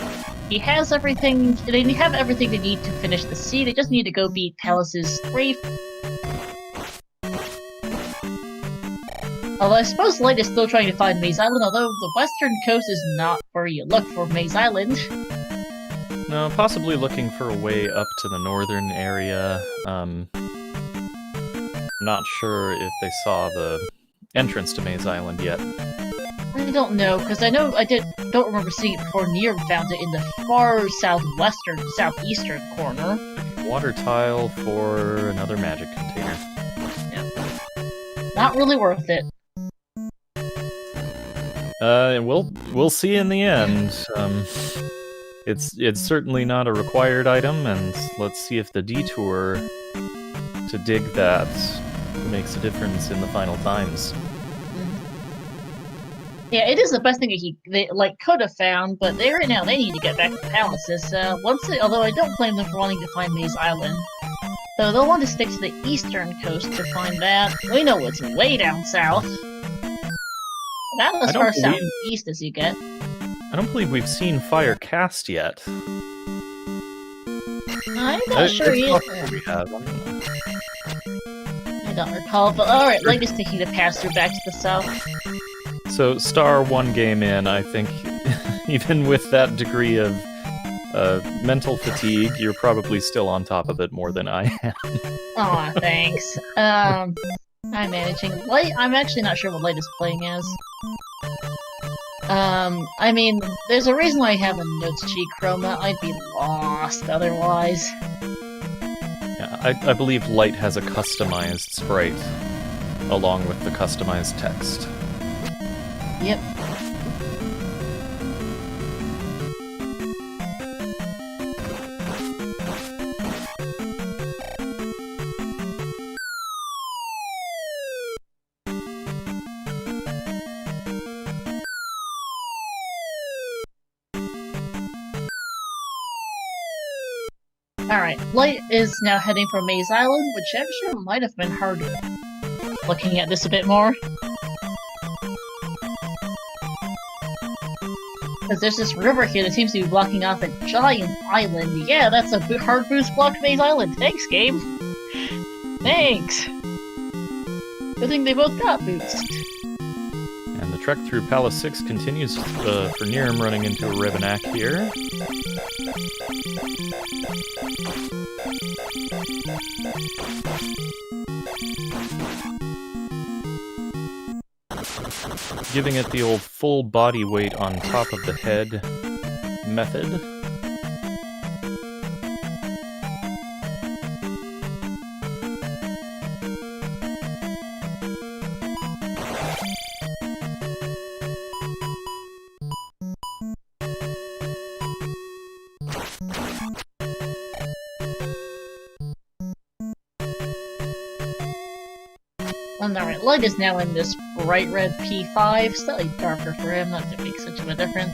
He has everything. They have everything they need to finish the seed. They just need to go beat Palace's 3. Although I suppose Light is still trying to find Maze Island, although the western coast is not where you look for Maze Island. No, possibly looking for a way up to the northern area. Not sure if they saw the entrance to Maze Island yet. I don't know, because I know don't remember seeing it before neerm found it in the far southeastern corner. Water tile for another magic container. Not really worth it. We'll see in the end. It's certainly not a required item, and let's see if the detour to dig that makes a difference in the final times. Yeah, it is the best thing they could have found, but right now they need to get back to the palaces. Although I don't blame them for wanting to find Maze Island. So they'll want to stick to the eastern coast to find that. We know it's way down south. About as far southeast as you get. I don't believe we've seen fire cast yet. I'm not sure either. We have. I don't recall, but alright, Light is taking the pass-through back to the south. So, Star, one game in, I think, even with that degree of mental fatigue, you're probably still on top of it more than I am. Aw, thanks. I'm managing. Light, I'm actually not sure what Light is playing as. I mean, there's a reason why I have a Notes G Chroma. I'd be lost otherwise. Yeah, I believe Light has a customized sprite, along with the customized text. Yep. Alright, Light is now heading for Maze Island, which actually might have been hard looking at this a bit more. Because there's this river here that seems to be blocking off a giant island. Yeah, that's a hard boost blocked Maze Island. Thanks, game. Thanks. Good thing they both got boots. And the trek through Palace 6 continues for neerm running into a Ribonac here. Giving it the old full body weight on top of the head method. Alright, Light is now in this bright red P5, slightly darker for him, not to make such of a difference.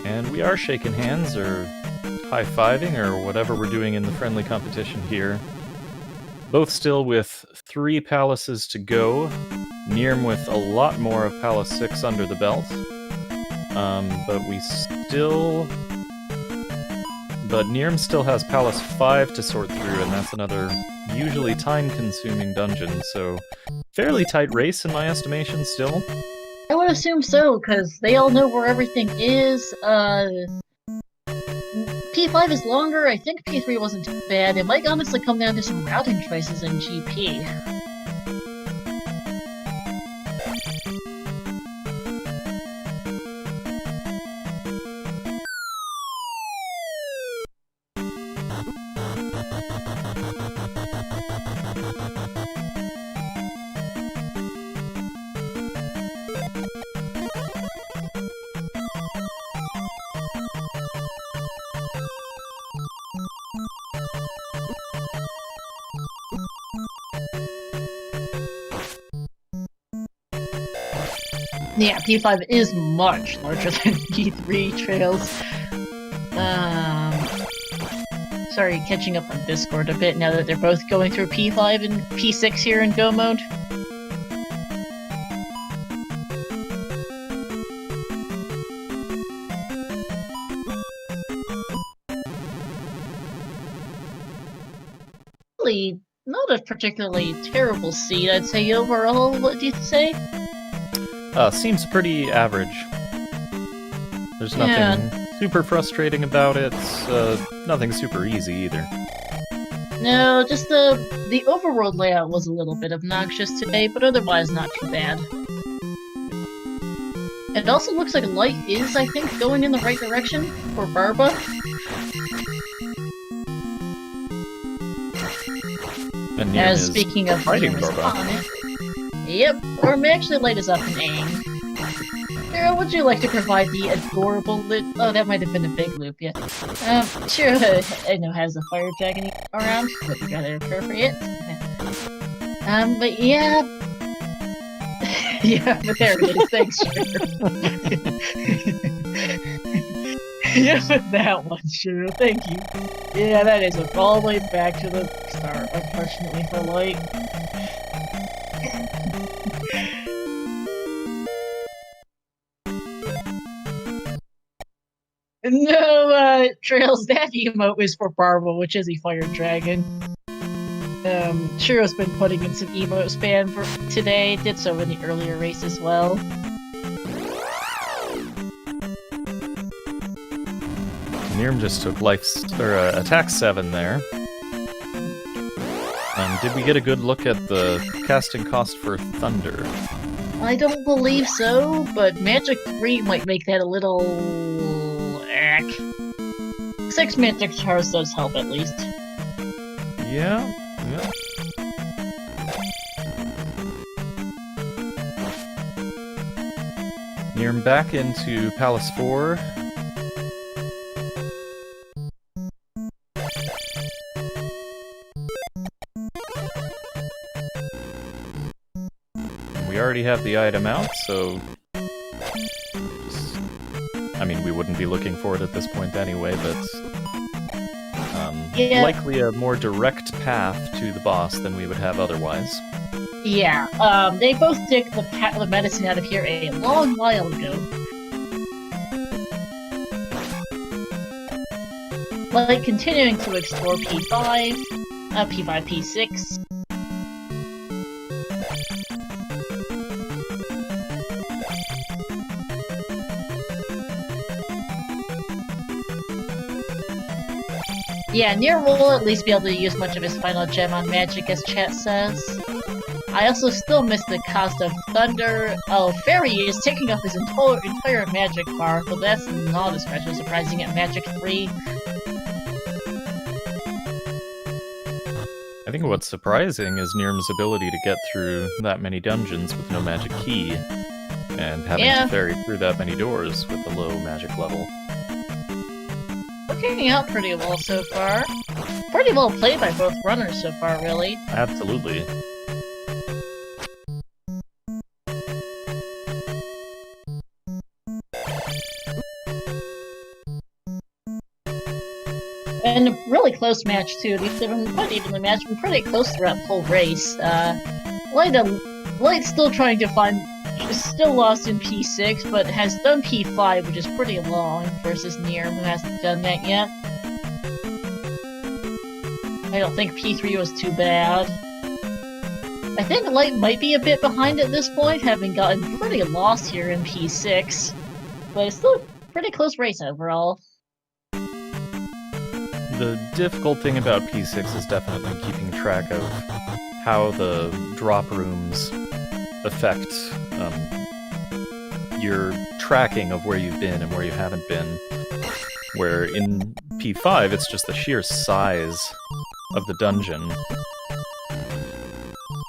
And we are shaking hands, or high-fiving, or whatever we're doing in the friendly competition here. Both still with 3 palaces to go. neerm with a lot more of Palace 6 under the belt. But neerm still has Palace 5 to sort through, and that's another usually time-consuming dungeon, so fairly tight race in my estimation still. I would assume so, because they all know where everything is. P5 is longer, I think P3 wasn't too bad. It might honestly come down to some routing choices in GP. Yeah, P5 is much larger than P3 trails. Sorry, catching up on Discord a bit now that they're both going through P5 and P6 here in Go mode. Really, not a particularly terrible seed, I'd say overall. What do you say? Seems pretty average. There's nothing super frustrating about it. Nothing super easy either. No, just the overworld layout was a little bit obnoxious today, but otherwise not too bad. It also looks like light is, I think, going in the right direction for Barba. And As speaking of fighting Neerm's Barba. on it. Yep, or actually light is up in aim. Sarah, would you like to provide the adorable oh, that might have been a big loop, yeah. Sure, I know has a fire dragon around, would be rather appropriate. But yeah... yeah, but there it is, thanks, sure. Yeah, but that one, sure, thank you. Yeah, that is all the way back to the start, unfortunately for light. No, Trails, that emote is for Barba, which is a fire dragon. Shiro's been putting in some emote spam for today, did so in the earlier race as well. Neerm just took attack 7 there. Did we get a good look at the casting cost for Thunder? I don't believe so, but Magic 3 might make that a little... 6 Magic Stars does help at least. Yeah. Neerm back into Palace 4. We already have the item out, so... I mean, we wouldn't be looking for it at this point anyway, but... likely a more direct path to the boss than we would have otherwise. Yeah, they both took the medicine out of here a long while ago. Like, continuing to explore P5, P6. Yeah, Neer will at least be able to use much of his final gem on magic, as chat says. I also still miss the cost of Thunder. Oh, Fairy is taking up his entire magic bar, but that's not especially surprising at Magic 3. I think what's surprising is Neerm's ability to get through that many dungeons with no magic key, and having to ferry through that many doors with a low magic level. Working out pretty well so far. Pretty well played by both runners so far, really. Absolutely. And a really close match, too. They've been quite evenly matched, been pretty close throughout the whole race. Light's still trying to find... Is still lost in P6, but has done P5, which is pretty long, versus Neerm, who hasn't done that yet. I don't think P3 was too bad. I think Light might be a bit behind at this point, having gotten pretty lost here in P6. But it's still a pretty close race overall. The difficult thing about P6 is definitely keeping track of how the drop rooms affect your tracking of where you've been and where you haven't been. Where in P5, it's just the sheer size of the dungeon.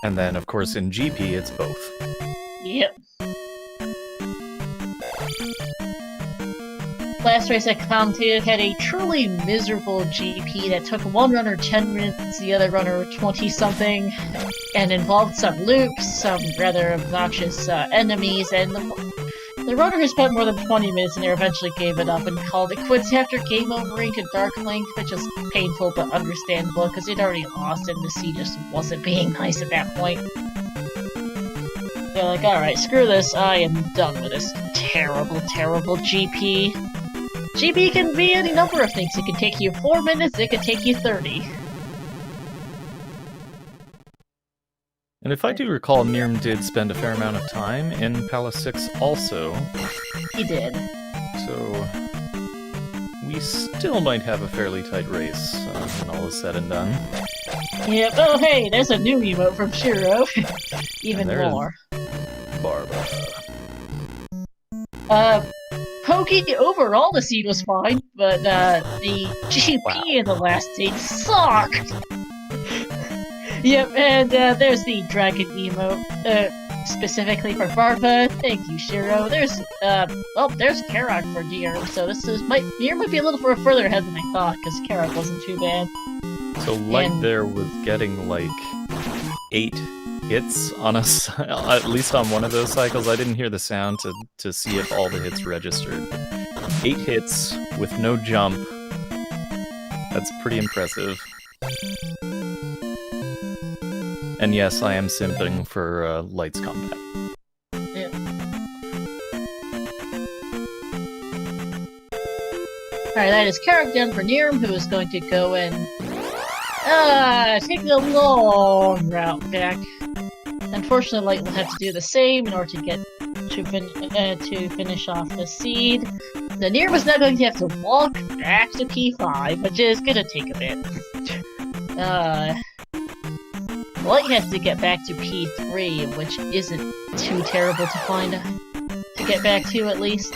And then, of course, in GP, it's both. Yep. Last race I commentated had a truly miserable GP that took one runner 10 minutes, the other runner 20-something, and involved some loops, some rather obnoxious enemies, and the runner who spent more than 20 minutes in there eventually gave it up and called it quits after game overing to Dark Link, which is painful but understandable because he'd already lost and the sea just wasn't being nice at that point. They're like, alright, screw this, I am done with this terrible, terrible GP. GP can be any number of things. It can take you 4 minutes, it can take you 30. And if I do recall, neerm did spend a fair amount of time in Palace 6 also. He did. So we still might have a fairly tight race when all is said and done. Yep. Oh, hey, there's a new emote from Shiro. Even more. Barba. Pokey, overall the seed was fine, but the GP in the last stage sucked! Yep, and there's the dragon emote, specifically for Barba. Thank you, Shiro. There's Karak for neerm, so neerm might be a little further ahead than I thought, because Karak wasn't too bad. So Light there was getting like 8 hits on at least on one of those cycles. I didn't hear the sound to see if all the hits registered. 8 hits with no jump. That's pretty impressive. And yes, I am simping for Light's combat. Yeah. Alright, that is Karak done for neerm, who is going to go and take the long route back. Unfortunately, Light will have to do the same in order to get to finish off the seed. The neerm is now going to have to walk back to P5, which is gonna take a bit. Light has to get back to P3, which isn't too terrible to find to get back to, at least.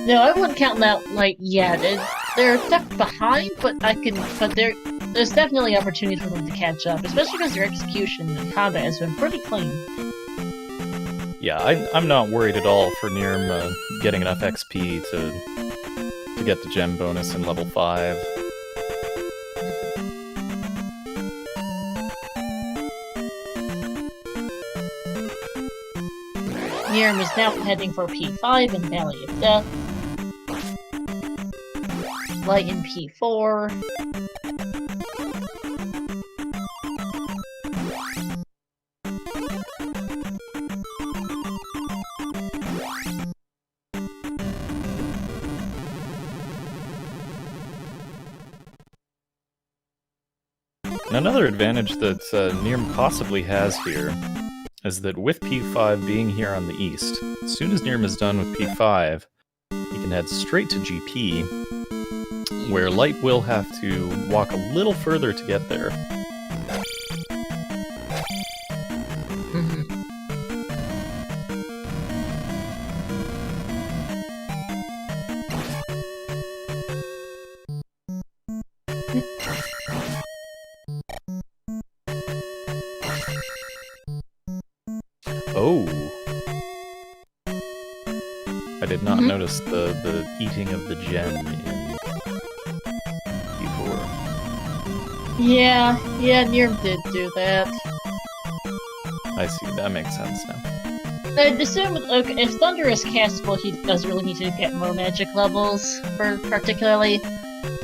No, I wouldn't count that Light yet. They're stuck behind, but there's definitely opportunities for them to catch up, especially because their execution and combat has been pretty clean. Yeah, I'm not worried at all for neerm getting enough XP to get the gem bonus in level 5. neerm is now heading for P5 in Valley of Death. Light in P4. Another advantage that neerm possibly has here is that with P5 being here on the east, as soon as neerm is done with P5, he can head straight to GP, where Light will have to walk a little further to get there. Oh! I did not notice the eating of the gem in P4. Yeah, neerm did do that. I see, that makes sense now. I'd assume, if Thunder is castable, he does really need to get more magic levels, particularly.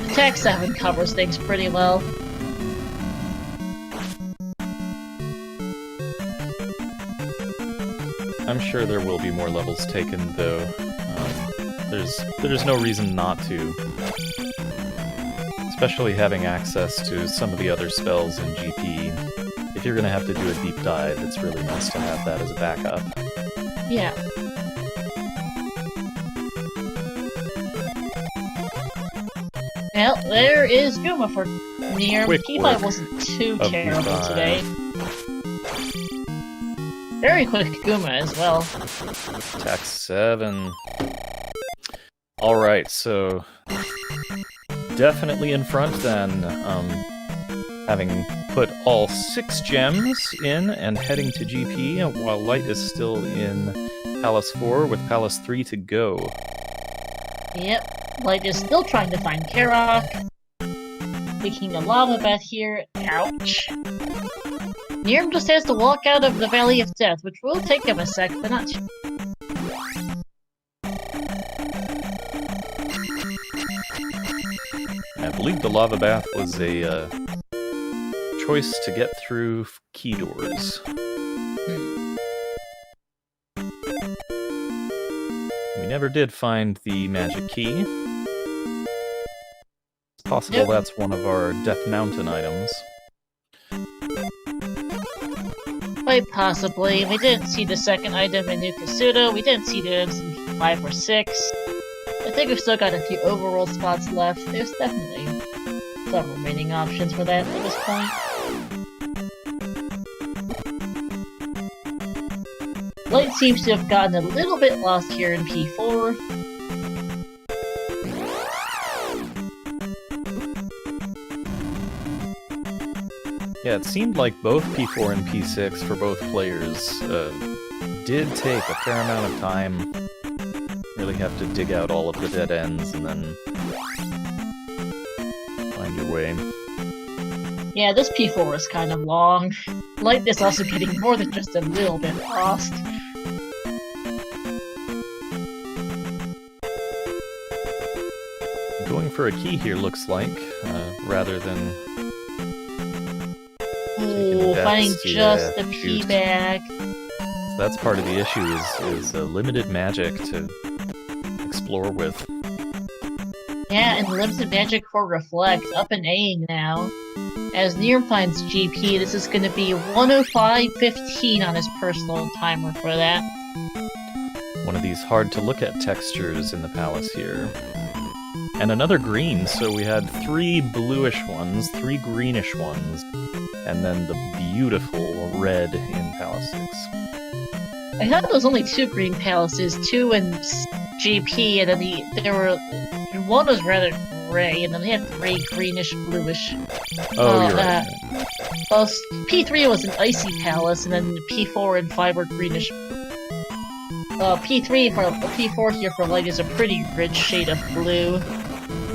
Attack 7 covers things pretty well. I'm sure there will be more levels taken, though. There's no reason not to. Especially having access to some of the other spells in GP. If you're gonna have to do a deep dive, it's really nice to have that as a backup. Yeah. Well, there is Guma for neerm. P5 wasn't too terrible today. Very quick Guma as well. Attack 7. Alright, so definitely in front then, having put all 6 gems in and heading to GP, while Light is still in Palace 4 with Palace 3 to go. Yep, Light is still trying to find Karak. Making a lava bath here. Ouch. neerm just has to walk out of the Valley of Death, which will take him a sec, but not too. I believe the lava bath was a choice to get through key doors. We never did find the magic key. Possible Yep. that's one of our Death Mountain items. Quite possibly. We didn't see the second item in New Kasuto. We didn't see the items in 5 or 6. I think we've still got a few overworld spots left. There's definitely some remaining options for that at this point. Light seems to have gotten a little bit lost here in P4. Yeah, it seemed like both P4 and P6 for both players did take a fair amount of time. Really have to dig out all of the dead ends and then find your way. Yeah, this P4 is kind of long. Light is also getting more than just a little bit lost. Going for a key here looks like, rather than Ooh, finding just the shoot. P bag. So that's part of the issue is limited magic to explore with. Yeah, and limited magic for Reflect, up and A-ing now. As neerm finds GP, this is going to be 105.15 on his personal timer for that. One of these hard to look at textures in the palace here. And another green, so we had 3 bluish ones, 3 greenish ones, and then the beautiful red in Palace 6. I thought there was only 2 green palaces, 2 in GP, and then there were... one was rather gray, and then they had 3 greenish, bluish. Oh, you're right. Well, P3 was an icy palace, and then P4 and 5 were greenish. P4 here for light is a pretty rich shade of blue.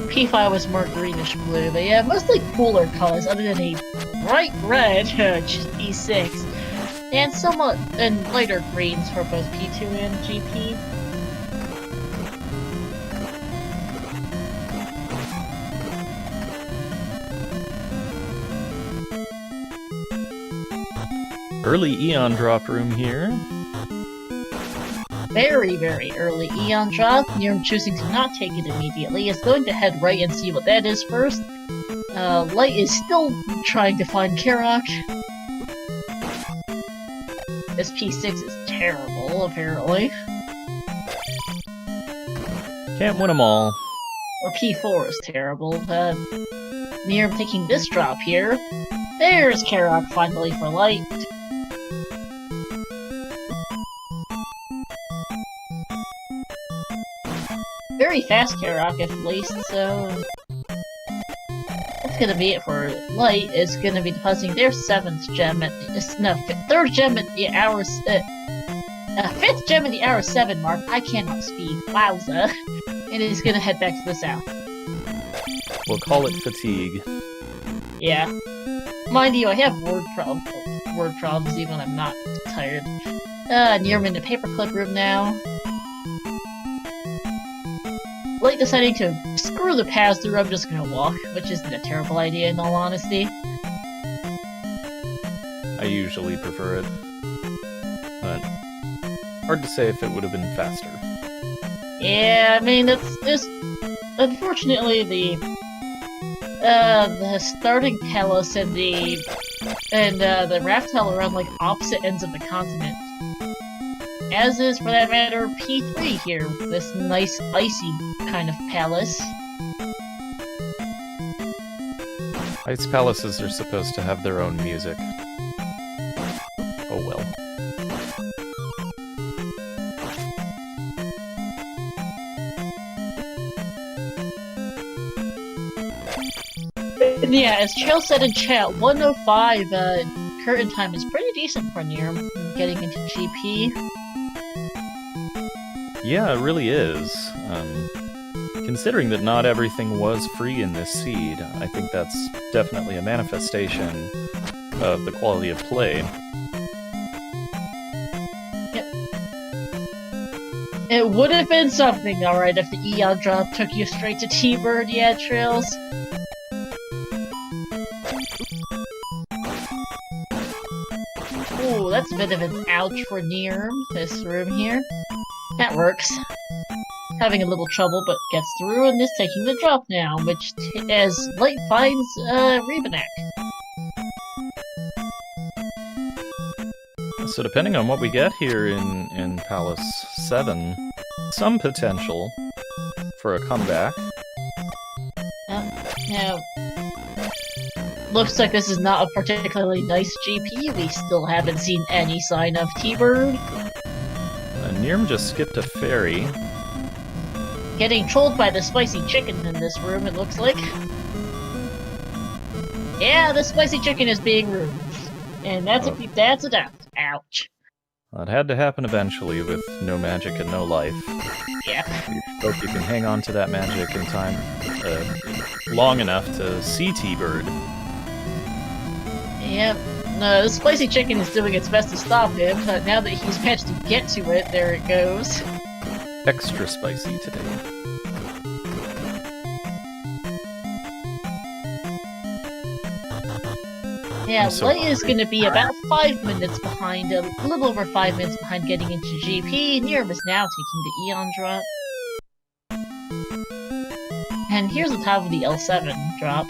P5 was more greenish blue, but yeah, mostly cooler colors other than a bright red P6, and somewhat and lighter greens for both P2 and GP. Early Eon drop room here. Very, very early Eon drop. neerm choosing to not take it immediately. Is going to head right and see what that is first. Light is still trying to find Karok. This P6 is terrible, apparently. Can't win them all. Or P4 is terrible. neerm taking this drop here. There's Karok finally for light. Very fast Karok at least, so that's gonna be it for light. Is gonna be depositing their 7th gem at the 3rd gem at the hour 5th gem at the hour 7 mark. I cannot speak. Wowza. And it is gonna head back to the south. We'll call it fatigue. Yeah. Mind you, I have word problems even when I'm not tired. neerm in the paperclip room now. Light deciding to screw the paths through, I'm just gonna walk, which isn't a terrible idea in all honesty. I usually prefer it. But hard to say if it would have been faster. Yeah, I mean, it's unfortunately the starting palace and the raft tile are on like opposite ends of the continent. As is, for that matter, P3 here, this nice icy kind of palace. Ice palaces are supposed to have their own music. Oh well. And yeah, as Trail said in chat, 105 curtain time is pretty decent for neerm getting into GP. Yeah, it really is. Considering that not everything was free in this seed, I think that's definitely a manifestation of the quality of play. Yep. It would have been something, alright, if the Eon drop took you straight to T-Bird, yeah, Trails. Ooh, that's a bit of an ouch for neerm, this room here. That works. having a little trouble, but gets through and is taking the drop now, which, as Light finds Rebanak. So depending on what we get here in Palace 7, some potential for a comeback. Now, looks like this is not a particularly nice GP. We still haven't seen any sign of T-Bird. Neerm just skipped a fairy. Getting trolled by the spicy chicken in this room, it looks like. Yeah, the spicy chicken is being rude. And that's a death. Ouch. Well, it had to happen eventually with no magic and no life. Yeah. We hope you can hang on to that magic in time long enough to see T-Bird. Yep. No, the spicy chicken is doing its best to stop him, but now that he's managed to get to it, there it goes. Extra spicy today. Yeah, so Light is going to be about 5 minutes behind, a little over 5 minutes behind getting into GP. Neerm is now taking the Eon drop. And here's the top of the L7 drop.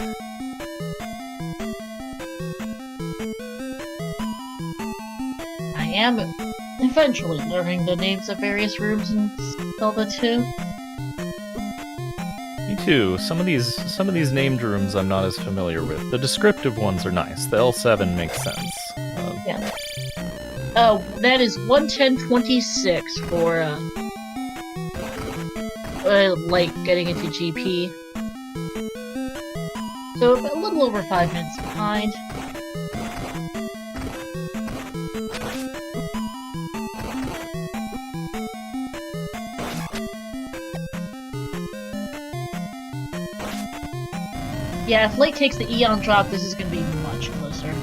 I am eventually learning the names of various rooms in Zelda 2. Me too. Some of these named rooms I'm not as familiar with. The descriptive ones are nice. The L7 makes sense. Yeah. That is 11026 for Light getting into GP. So a little over 5 minutes behind. Yeah, if Light takes the Eon drop, this is going to be much closer.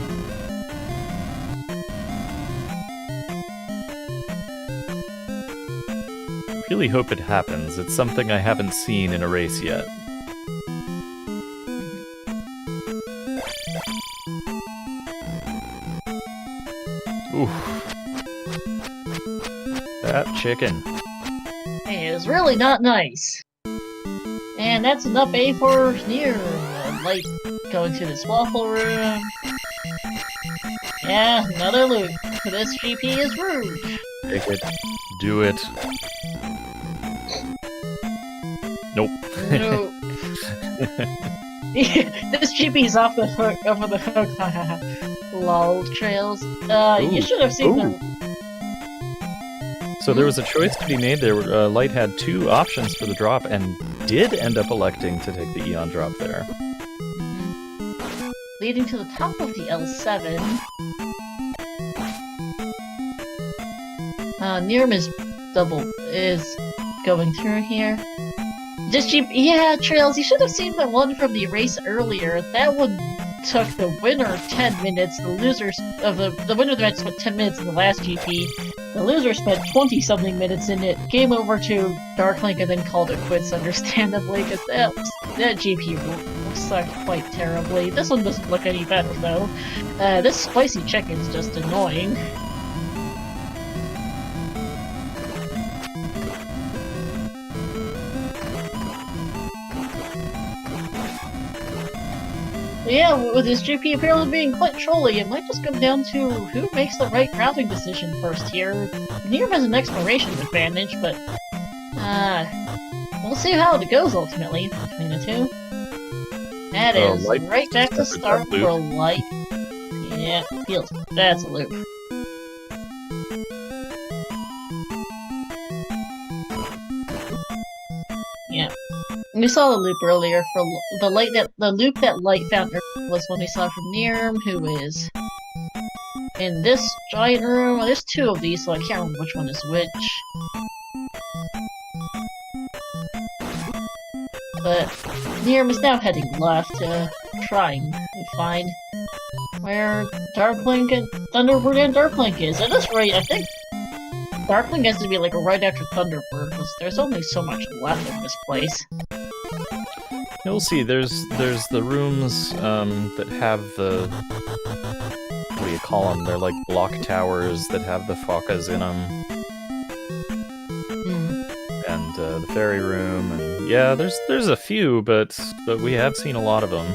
Really hope it happens. It's something I haven't seen in a race yet. Ooh. That chicken. It is really not nice. And that's an up A for Neer. Light going to this waffle room. Yeah, another loop. This GP is rude. Take it. Do it. Nope. No. This GP is off the hook. Over the hook. Lol, Trails. You should have seen them. So there was a choice to be made there. Light had two options for the drop and did end up electing to take the Eon drop there. Leading to the top of the L7. Neerm is going through here. This GP, yeah, Trails, you should have seen the one from the race earlier. That one took the winner 10 minutes. The losers of the winner of the match spent 10 minutes in the last GP. The loser spent 20-something minutes in it, came over to Darklink, and then called it quits, understandably, because that GP sucked quite terribly. This one doesn't look any better, though. This spicy chicken's just annoying. Yeah, with this GP apparently being quite trolly, it might just come down to who makes the right routing decision first here. Neerm has an exploration advantage, but we'll see how it goes ultimately between the two. That is right back to start for Light. Yeah, that's a loop. Yeah. We saw the loop earlier for the loop that Light found was one we saw from Neerm, who is in this giant room. Well, there's two of these, so I can't remember which one is which. But Neerm is now heading left, trying to find where Darklink and Thunderbird and Darklink is. At this rate, I think Darklink has to be like right after Thunderbird, because there's only so much left in this place. You'll see, there's the rooms that have the, what do you call them? They're like block towers that have the Fakas in them. And and the fairy room, and yeah, there's a few, but we have seen a lot of them.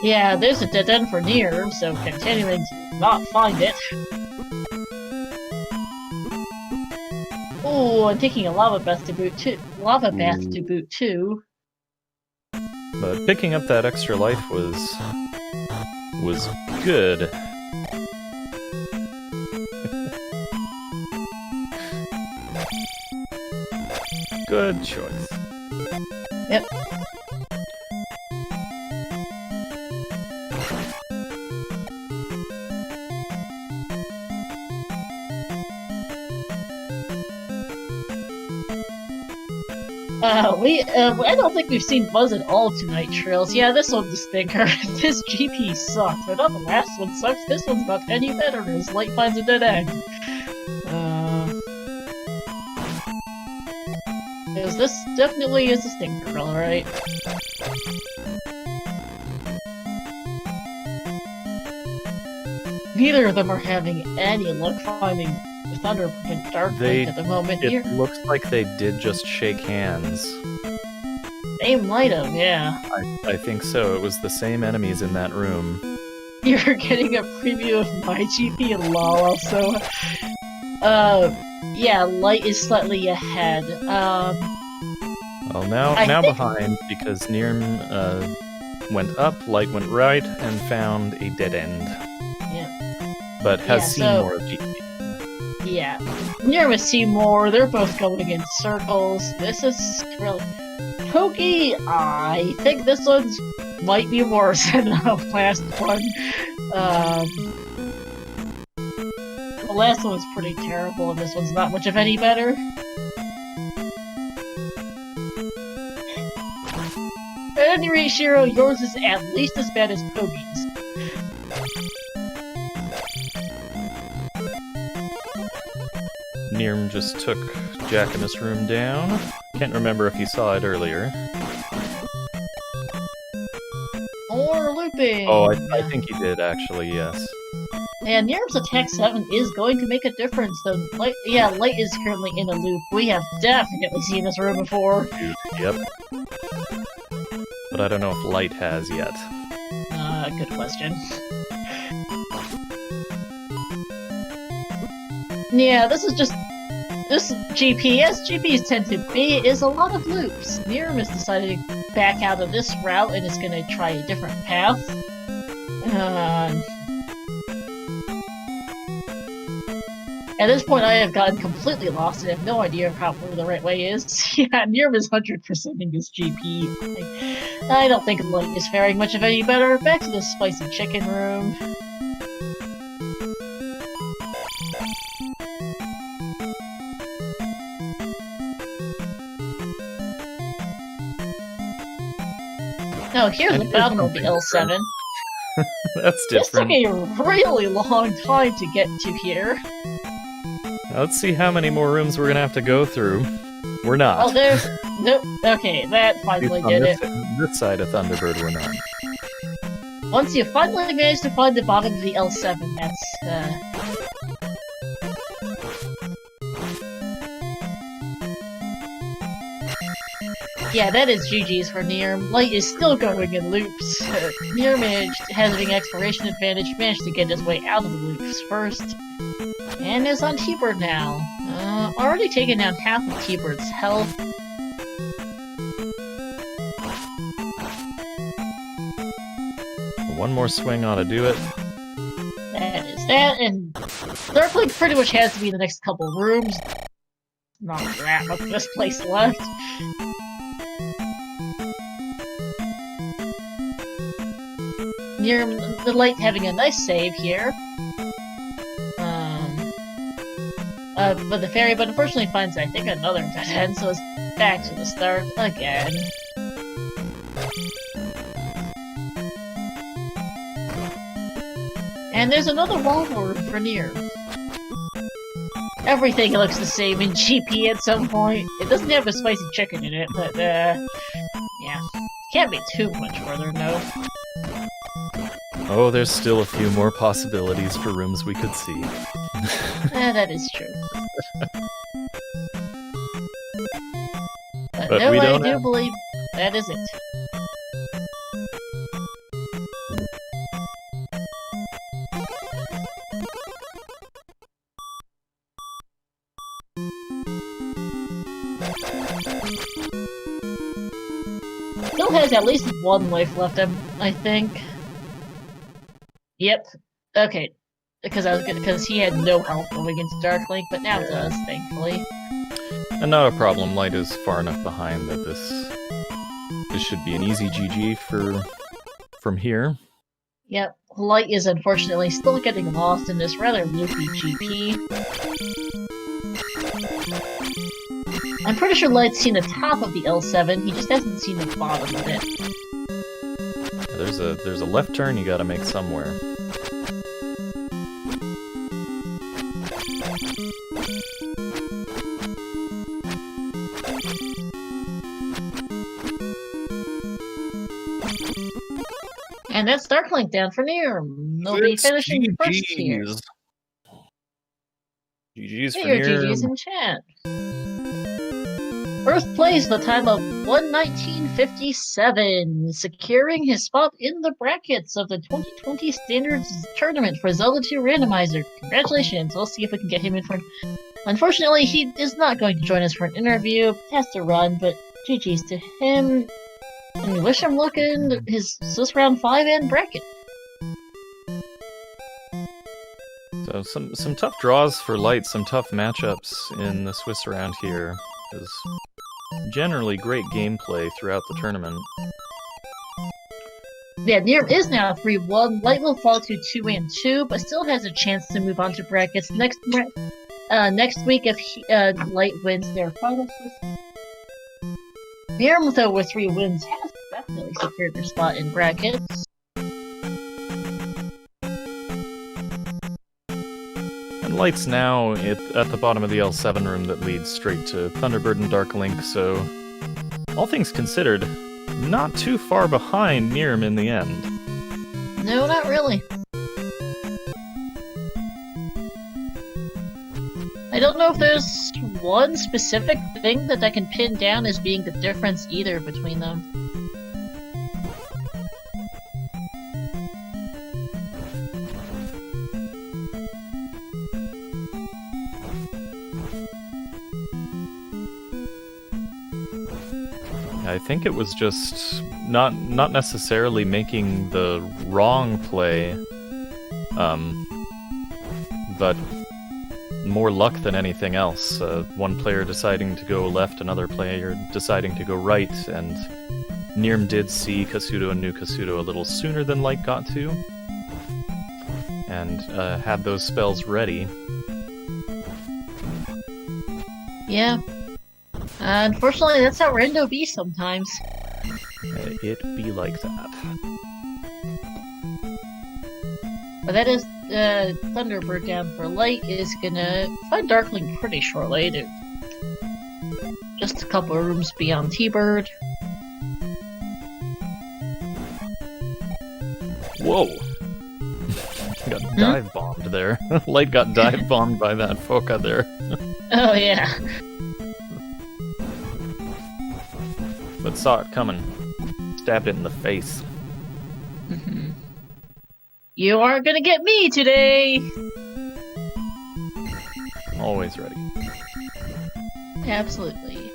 Yeah, there's a dead end for neerm, so continuing to not find it. Oh, I'm taking a lava bath to boot too. But picking up that extra life was good. Good choice. Yep. I don't think we've seen Buzz at all tonight, Trails. Yeah, this one's a stinker. This GP sucks. I thought the last one sucks. This one's not any better as Light finds a dead end. Because this definitely is a stinker, alright. Neither of them are having any luck finding Thunder and Dark Link at the moment here. It looks like they did just shake hands. They might have, yeah. I think so. It was the same enemies in that room. You're getting a preview of my GP and Lala, so... yeah, Light is slightly ahead. Well, now behind, because neerm went up, Light went right, and found a dead end. Yeah. But has seen more of GP. Yeah. neerm and Seymour, they're both going in circles. This is really... Pokey, I think this one's might be worse than the last one. The last one was pretty terrible, and this one's not much of any better. At any rate, Shiro, yours is at least as bad as Pokey's. neerm just took Jack in this room down. Can't remember if you saw it earlier. Or looping! Oh, I think he did, actually, yes. And neerm's attack 7 is going to make a difference, though. Light is currently in a loop. We have definitely seen this room before. Yep. But I don't know if Light has yet. Good question. Yeah, this GP, as GPs tend to be, is a lot of loops. neerm has decided to back out of this route and is going to try a different path. At this point, I have gotten completely lost and have no idea where the right way is. Yeah, neerm is 100%ing his GP. I don't think Light is faring much of any better. Back to the spicy chicken room. Oh, here's the bottom of the L7. That's different. This took a really long time to get to here. Now, let's see how many more rooms we're gonna have to go through. We're not. Oh, there's... Nope. Okay, that finally did it. This side of Thunderbird, we're not. Once you finally manage to find the bottom of the L7, that's, Yeah, that is GG's for neerm. Light is still going in loops. neerm having exploration advantage, managed to get his way out of the loops first. And is on T-Bird now. Already taken down half of T-Bird's health. One more swing ought to do it. That is that, and Dark Link pretty much has to be in the next couple rooms. Not that much of this place left. neerm, the Light having a nice save here. But the fairy, unfortunately finds, I think, another dead end, so it's back to the start again. And there's another wall room for neerm. Everything looks the same in GP at some point. It doesn't have a spicy chicken in it, but, yeah. Can't be too much further, no. Oh, there's still a few more possibilities for rooms we could see. That is true. But no, we I don't do have- believe that is it. Still has at least one life left, I think. Yep. Okay. Because he had no health going into Dark Link, but now does, thankfully. And not a problem. Light is far enough behind that this should be an easy GG from here. Yep. Light is unfortunately still getting lost in this rather loopy GP. I'm pretty sure Light's seen the top of the L7, he just hasn't seen the bottom of it. There's a left turn you gotta make somewhere. And that's Darklink down for neerm. They'll be finishing first here. GG's for Hey, your neerm. GG's in chat. First place, the time of 1:19:57, securing his spot in the brackets of the 2020 Standards Tournament for Zelda 2 Randomizer. Congratulations, we'll see if we can get him in for... Unfortunately, he is not going to join us for an interview, has to run, but GG's to him. And we wish him luck in his Swiss Round 5 and bracket. So some tough draws for Light, some tough matchups in the Swiss round here. Is generally great gameplay throughout the tournament. Yeah, neerm is now 3-1. Light will fall to 2-2, but still has a chance to move on to brackets next week if Light wins their final Swiss. neerm, though, with 3 wins, has definitely secured their spot in brackets. And Light's now at the bottom of the L7 room that leads straight to Thunderbird and Dark Link, so all things considered, not too far behind neerm in the end. No, not really. I don't know if there's one specific thing that I can pin down as being the difference either between them. I think it was just not necessarily making the wrong play, but more luck than anything else. One player deciding to go left, another player deciding to go right, and neerm did see Kasuto and knew Kasuto a little sooner than Light got to, and had those spells ready. Yeah. Unfortunately, that's how Rando be sometimes. It be like that. But that is Thunderbird down for Light is gonna find Darkling pretty shortly. Just a couple of rooms beyond T-Bird. Whoa! Got dive bombed there. Light got dive bombed by that Foka there. Oh yeah. But saw it coming. Stabbed it in the face. You aren't gonna get me today! Always ready. Absolutely.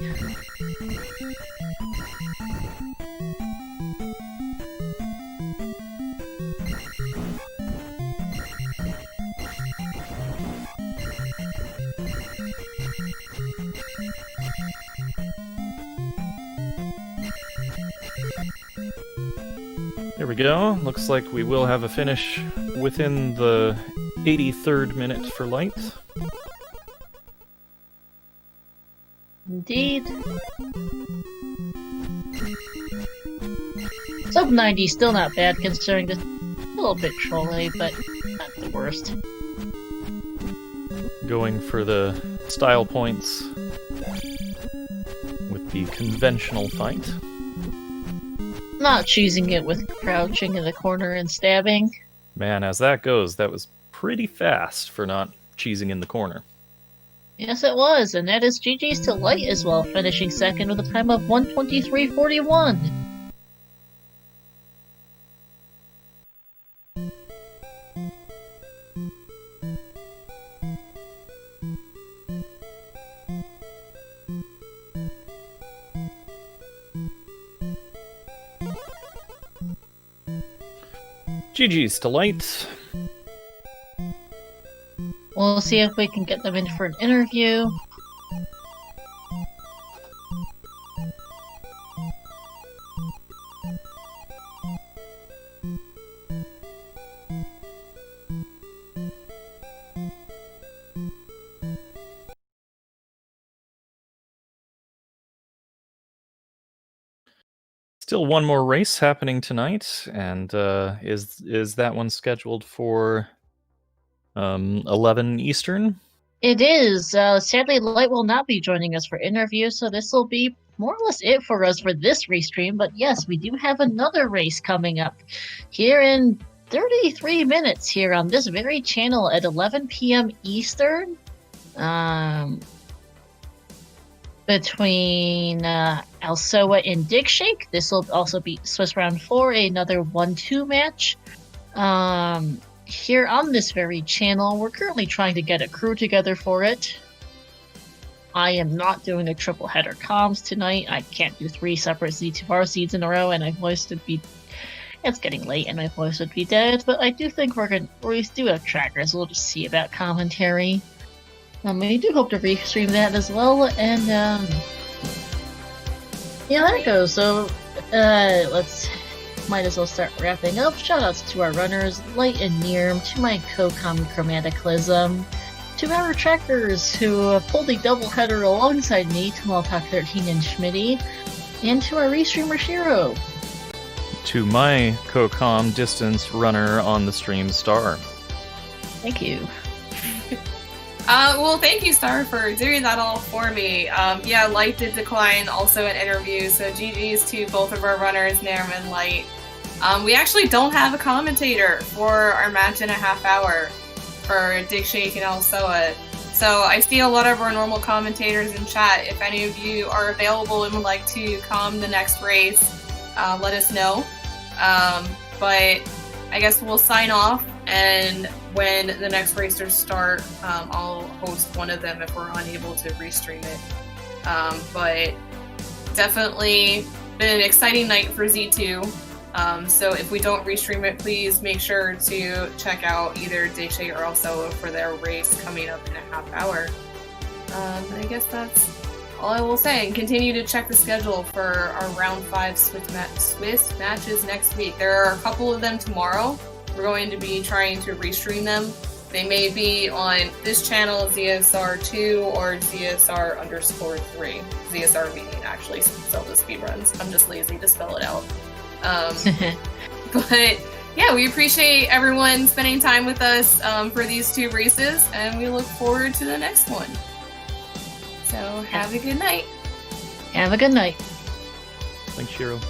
Here we go. Looks like we will have a finish within the 83rd minute for Light. Indeed. Sub 90 still not bad considering this a little bit trolly, but not the worst. Going for the style points with the conventional fight. Not choosing it with crouching in the corner and stabbing. Man, as that goes, that was pretty fast for not cheesing in the corner. Yes, it was, and that is GG's to Light as well, finishing second with a time of 1:23.41. GG's to Light. We'll see if we can get them in for an interview. Still one more race happening tonight, and is that one scheduled for 11 Eastern? It is. Sadly, Light will not be joining us for interview, so this will be more or less it for us for this race stream. But yes, we do have another race coming up here in 33 minutes here on this very channel at 11 p.m. Eastern. Between Alsoa and Digshake. This will also be Swiss Round 4, another 1-2 match. Here on this very channel, we're currently trying to get a crew together for it. I am not doing a triple header comms tonight. I can't do 3 separate Z2R seeds in a row, and my voice would be... It's getting late, and my voice would be dead, but I do think we do have trackers. We'll just see about commentary. We do hope to restream that as well, and yeah, there it goes. So, might as well start wrapping up. Shoutouts to our runners, Light and neerm, to my co-com Chromaticalism, to our trackers who pulled a doubleheader alongside me, to Maltalk13 and Schmitty, and to our restreamer Shiro. To my co-com distance runner on the stream, Star. Thank you. Well, thank you, Star, for doing that all for me. Yeah, Light did decline also an interview, so GG's to both of our runners, neerm and Light. We actually don't have a commentator for our match in a half hour for Digshake and Alsoa. So I see a lot of our normal commentators in chat. If any of you are available and would like to come the next race, let us know. But I guess we'll sign off, and when the next racers start, I'll host one of them if we're unable to restream it. But definitely been an exciting night for Z2. So if we don't restream it, please make sure to check out either Digshake or Alsoa for their race coming up in a half hour. I guess that's all I will say, and continue to check the schedule for our round 5 Swiss matches next week. There are a couple of them tomorrow. We're going to be trying to restream them. They may be on this channel, ZSR2 or ZSR_3. ZSR meaning actually ZeldaSpeedRuns. I'm just lazy to spell it out. But yeah, we appreciate everyone spending time with us for these 2 races, and we look forward to the next one. So have a good night. Have a good night. Thanks, Shiro.